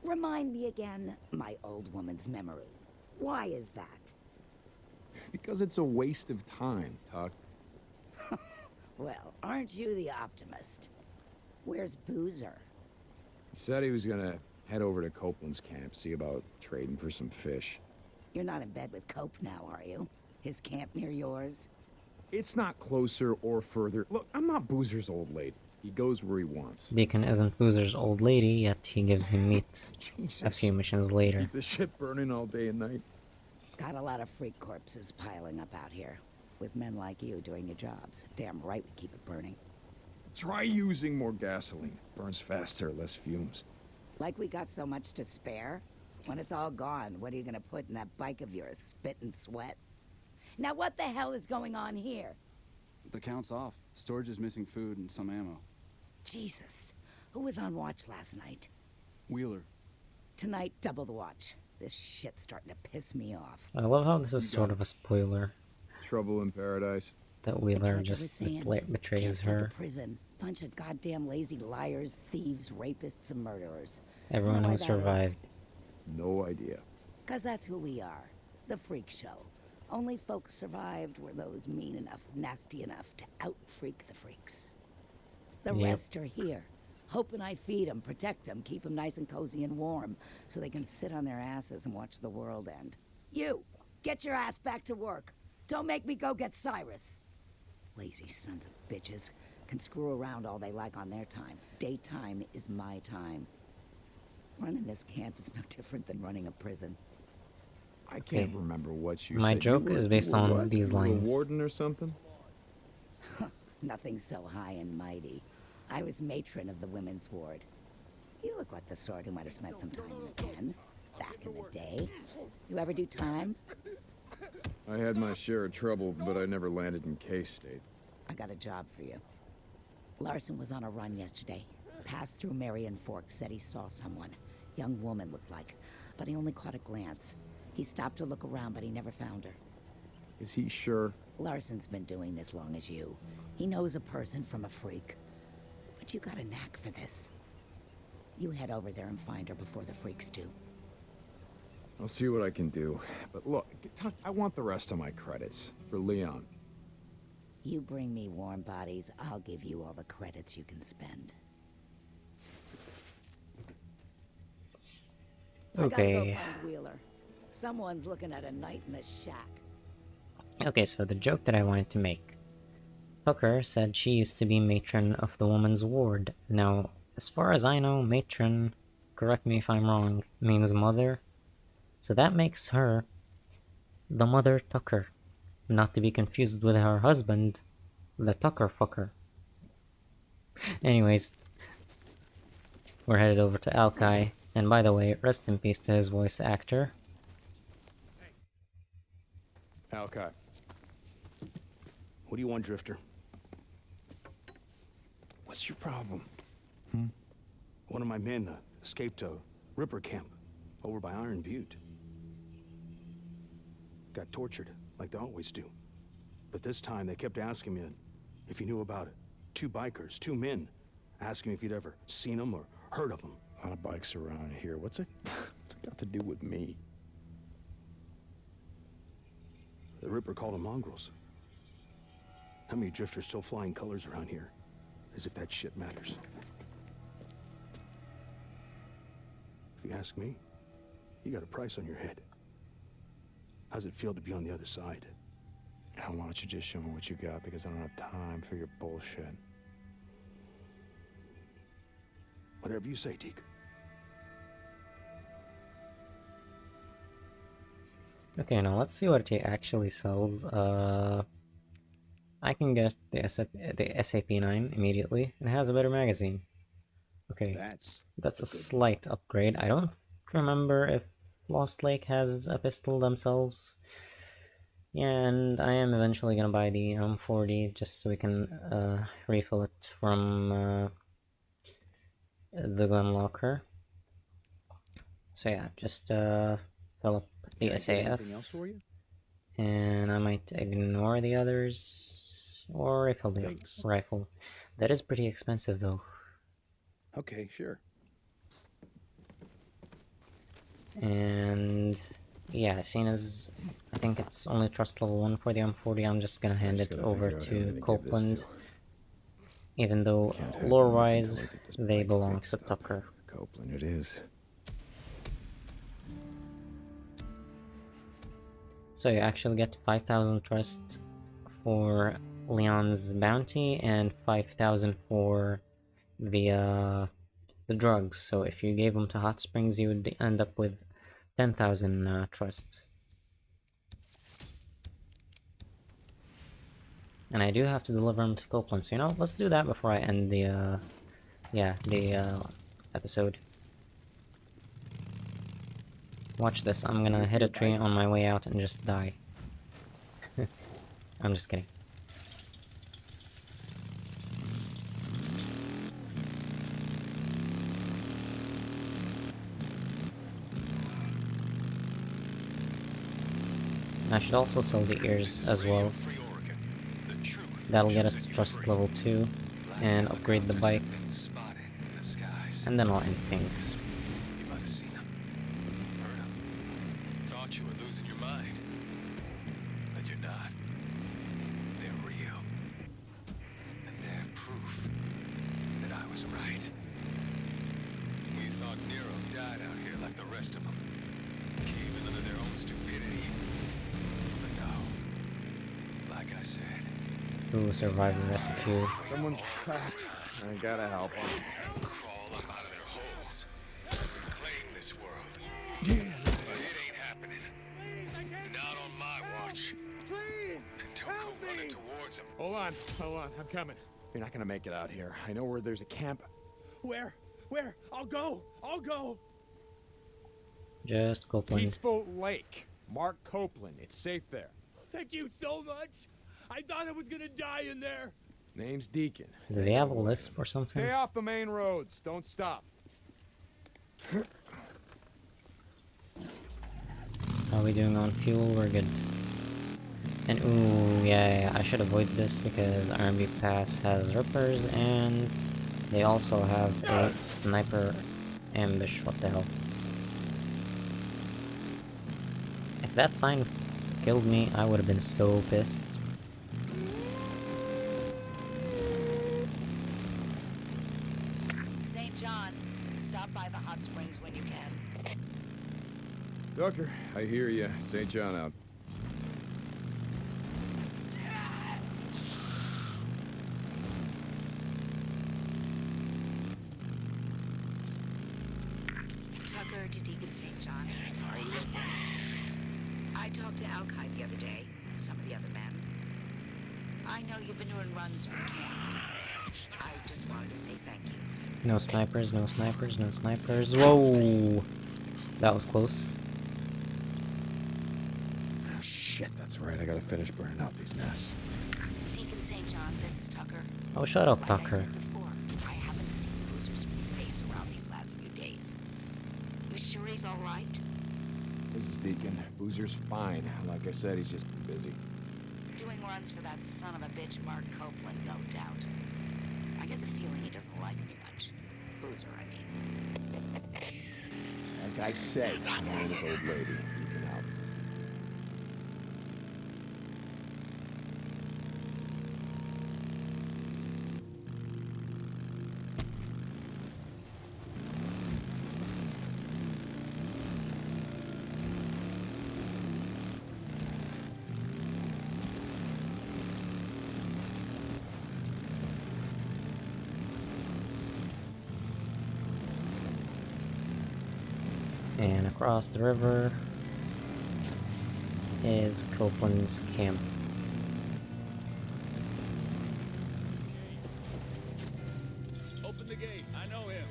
Remind me again, my old woman's memory. Why is that? Because it's a waste of time, Tuck. Well, aren't you the optimist? Where's Boozer? He said he was gonna head over to Copeland's camp, see about trading for some fish. You're not in bed with Cope now, are you? His camp near yours? It's not closer or further. Look, I'm not Boozer's old lady. He goes where he wants. Deacon isn't Boozer's old lady, yet he gives him meat a few missions later. Keep the shit burning all day and night. Got a lot of freak corpses piling up out here. With men like you doing your jobs. Damn right we keep it burning. Try using more gasoline. Burns faster, less fumes. Like we got so much to spare? When it's all gone, what are you gonna put in that bike of yours? Spit and sweat? Now what the hell is going on here? The count's off. Storage is missing food and some ammo. Jesus. Who was on watch last night? Wheeler. Tonight, double the watch. This shit's starting to piss me off. I love how this is sort of a spoiler. Trouble in paradise. That Wheeler Like just betrays betrays her. Prison. Bunch of goddamn lazy liars, thieves, rapists, and murderers. Everyone You know why who that survived. No idea. Cause that's who we are. The freak show. Only folks survived were those mean enough, nasty enough to out-freak the freaks. The Yep. rest are here. Hoping I feed them, protect them, keep them nice and cozy and warm, so they can sit on their asses and watch the world end. You! Get your ass back to work! Don't make me go get Cyrus! Lazy sons of bitches can screw around all they like on their time. Daytime is my time. Running this camp is no different than running a prison. I can't remember what you My said. joke You were- is based on what? these You were a lines. warden or something? Nothing so high and mighty. I was matron of the women's ward. You look like the sort who might have spent some time in the pen, back in the day. You ever do time? I had my share of trouble, but I never landed in K-State. I got a job for you. Larson was on a run yesterday. Passed through Marion Fork, said he saw someone. Young woman looked like, but he only caught a glance. He stopped to look around, but he never found her. Is he sure? Larson's been doing this long as you. He knows a person from a freak. But you got a knack for this. You head over there and find her before the freaks do. I'll see what I can do. But look, I want the rest of my credits for Leon. You bring me warm bodies, I'll give you all the credits you can spend. I gotta Okay. go find Wheeler. Someone's looking at a night in the shack. Okay, so the joke that I wanted to make. Tucker said she used to be matron of the woman's ward. Now, as far as I know, matron, correct me if I'm wrong, means mother. So that makes her the Mother Tucker. Not to be confused with her husband, the Tucker fucker. Anyways, we're headed over to Alki. And by the way, rest in peace to his voice actor. Alki. What do you want, Drifter? What's your problem? One of my men escaped to Ripper camp over by Iron Butte. Got tortured, like they always do. But this time they kept asking me if you knew about it. Two bikers, two men, asking me if you'd ever seen them or heard of them. A lot of bikes around here. What's it got to do with me? The Ripper called them mongrels. How many drifters still flying colors around here? As if that shit matters. If you ask me, you got a price on your head. How's it feel to be on the other side? Why don't you just show me what you got, because I don't have time for your bullshit. Whatever you say, Deke. Okay, now let's see what it actually sells. I can get the SAP-9 immediately. It has a better magazine. Okay, that's a slight upgrade. I don't remember if Lost Lake has a pistol themselves. Yeah, and I am eventually gonna buy the M40 just so we can refill it from the gun locker. So yeah, just fill up the SAF. Anything else for you? And I might ignore the others, or refill the rifle. That is pretty expensive though. Okay, sure. And yeah, seeing as I think it's only trust level 1 for the M40, I'm just gonna hand it over to Copeland. Even though lore-wise, they belong to Tucker. Copeland it is. So you actually get 5,000 trust for Leon's bounty and 5,000 for the drugs. So if you gave them to Hot Springs, you would end up with 10,000 trust. And I do have to deliver them to Copeland, so you know, let's do that before I end the episode. Watch this, I'm gonna hit a tree on my way out and just die. I'm just kidding. I should also sell the ears as well. That'll get us to trust level 2 and upgrade the bike. And then I'll end things. You might have seen them, heard them, thought you were losing your mind. But you're not. They're real. And they're proof that I was right. We thought Nero died out here like the rest of them, caving under their own stupidity. But no. Like I said. Ooh, survivor rescue. Someone's trapped. I gotta help them. Crawl up out of their holes and reclaim this world. But it ain't happening. Not on my watch. And don't go running towards them. Hold on, I'm coming. You're not gonna make it out here. I know where there's a camp. Where? I'll go! Just Copeland. Peaceful Lake. Mark Copeland. It's safe there. Thank you so much! I thought I was gonna die in there! Name's Deacon. Does he have a lisp or something? Stay off the main roads. Don't stop. How are we doing on fuel? We're good. And ooh, yeah, I should avoid this because R&B Pass has rippers and they also have a sniper ambush. What the hell? If that sign killed me, I would have been so pissed. St. John, stop by the hot springs when you can. Tucker, I hear you. St. John out. Tucker to Deacon St. John. Are you listening? I talked to Alki the other day, some of the other men. I know you've been doing runs from camp. I just wanted to say thank you. No snipers, no snipers, no snipers. Whoa! That was close. Oh, shit, that's right. I gotta finish burning out these nests. Deacon St. John, this is Tucker. Oh, shut up, Like I Tucker. said before, I haven't seen Boozer's sweet face around these last few days. You sure he's all right? This is Deacon. Boozer's fine. Like I said, he's just been busy. Doing runs for that son of a bitch, Mark Copeland, no doubt. I get the feeling he doesn't like me much. Boozer, I mean. Like I said, I'm on this old lady. Deacon out. And across the river is Copeland's camp. Open the gate, I know him.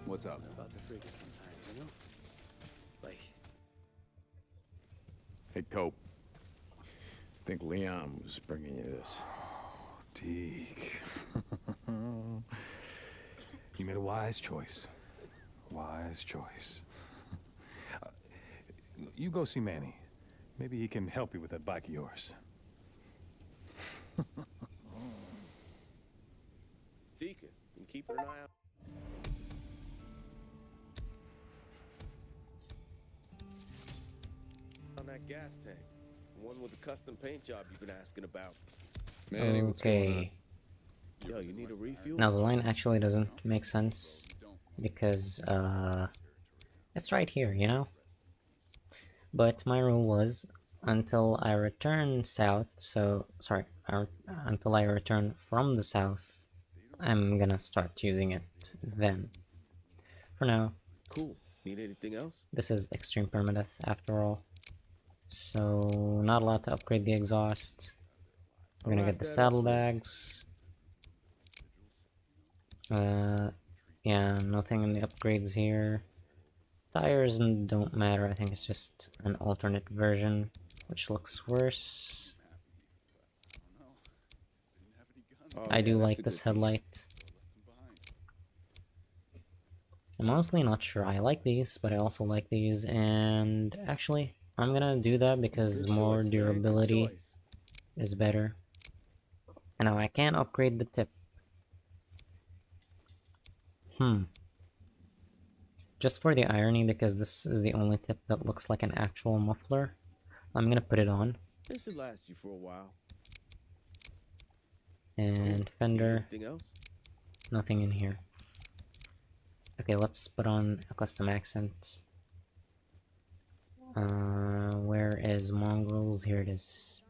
What's up? About to freak us sometimes, you know? Like, Hey, Cope. Think Leon was bringing you this. Deke. You made a wise choice. Wise choice. You go see Manny. Maybe he can help you with that bike of yours. Deacon, been keeping an eye out. On that gas tank. One with the custom paint job you've been asking about. Manny, what's going on? Okay. Yo, you need a refuel? Now the line actually doesn't make sense because it's right here, you know? But my rule was until I return south, so sorry, until I return from the south, I'm gonna start using it then. For now, Cool. Need anything else? this is extreme permadeath after all. So not allowed to upgrade the exhaust. We're gonna get the saddlebags. Yeah, nothing in the upgrades here. tires don't matter. I think it's just an alternate version, which looks worse. I do like this headlight. I'm honestly not sure. I like these, but I also like these, and actually, I'm gonna do that because more durability is better. And now I can't upgrade the tip. Just for the irony, because this is the only tip that looks like an actual muffler, I'm gonna put it on. This should last you for a while. And fender, Anything else? nothing in here. Okay, let's put on a custom accent. Where is mongrels? Here it is.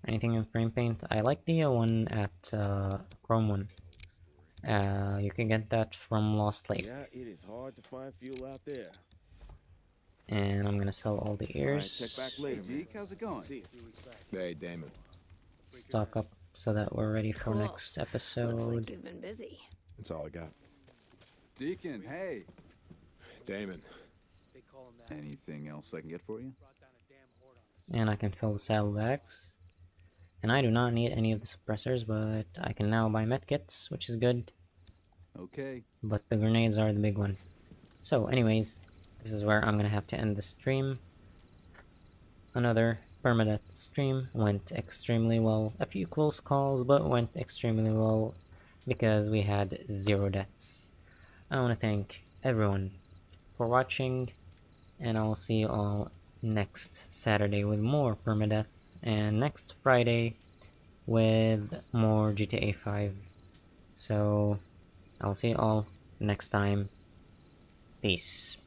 Anything in frame paint? I like the one at Chrome one. You can get that from Lost Lake. Yeah, it is hard to find fuel out there. And I'm gonna sell all the ears. Check back later, Deke. How's it going? Hey, Damon. Stock up so that we're ready for Cool. next episode. Looks like you've been busy. That's all I got. Deacon, hey. Damon. Anything else I can get for you? And I can fill the saddlebags. And I do not need any of the suppressors, but I can now buy medkits, which is good. Okay. But the grenades are the big one. So anyways, this is where I'm gonna have to end the stream. Another Permadeath stream. Went extremely well. A few close calls, but went extremely well because we had 0 deaths. I want to thank everyone for watching, and I'll see you all next Saturday with more Permadeath, and next Friday with more GTA 5. So I'll see you all next time. Peace.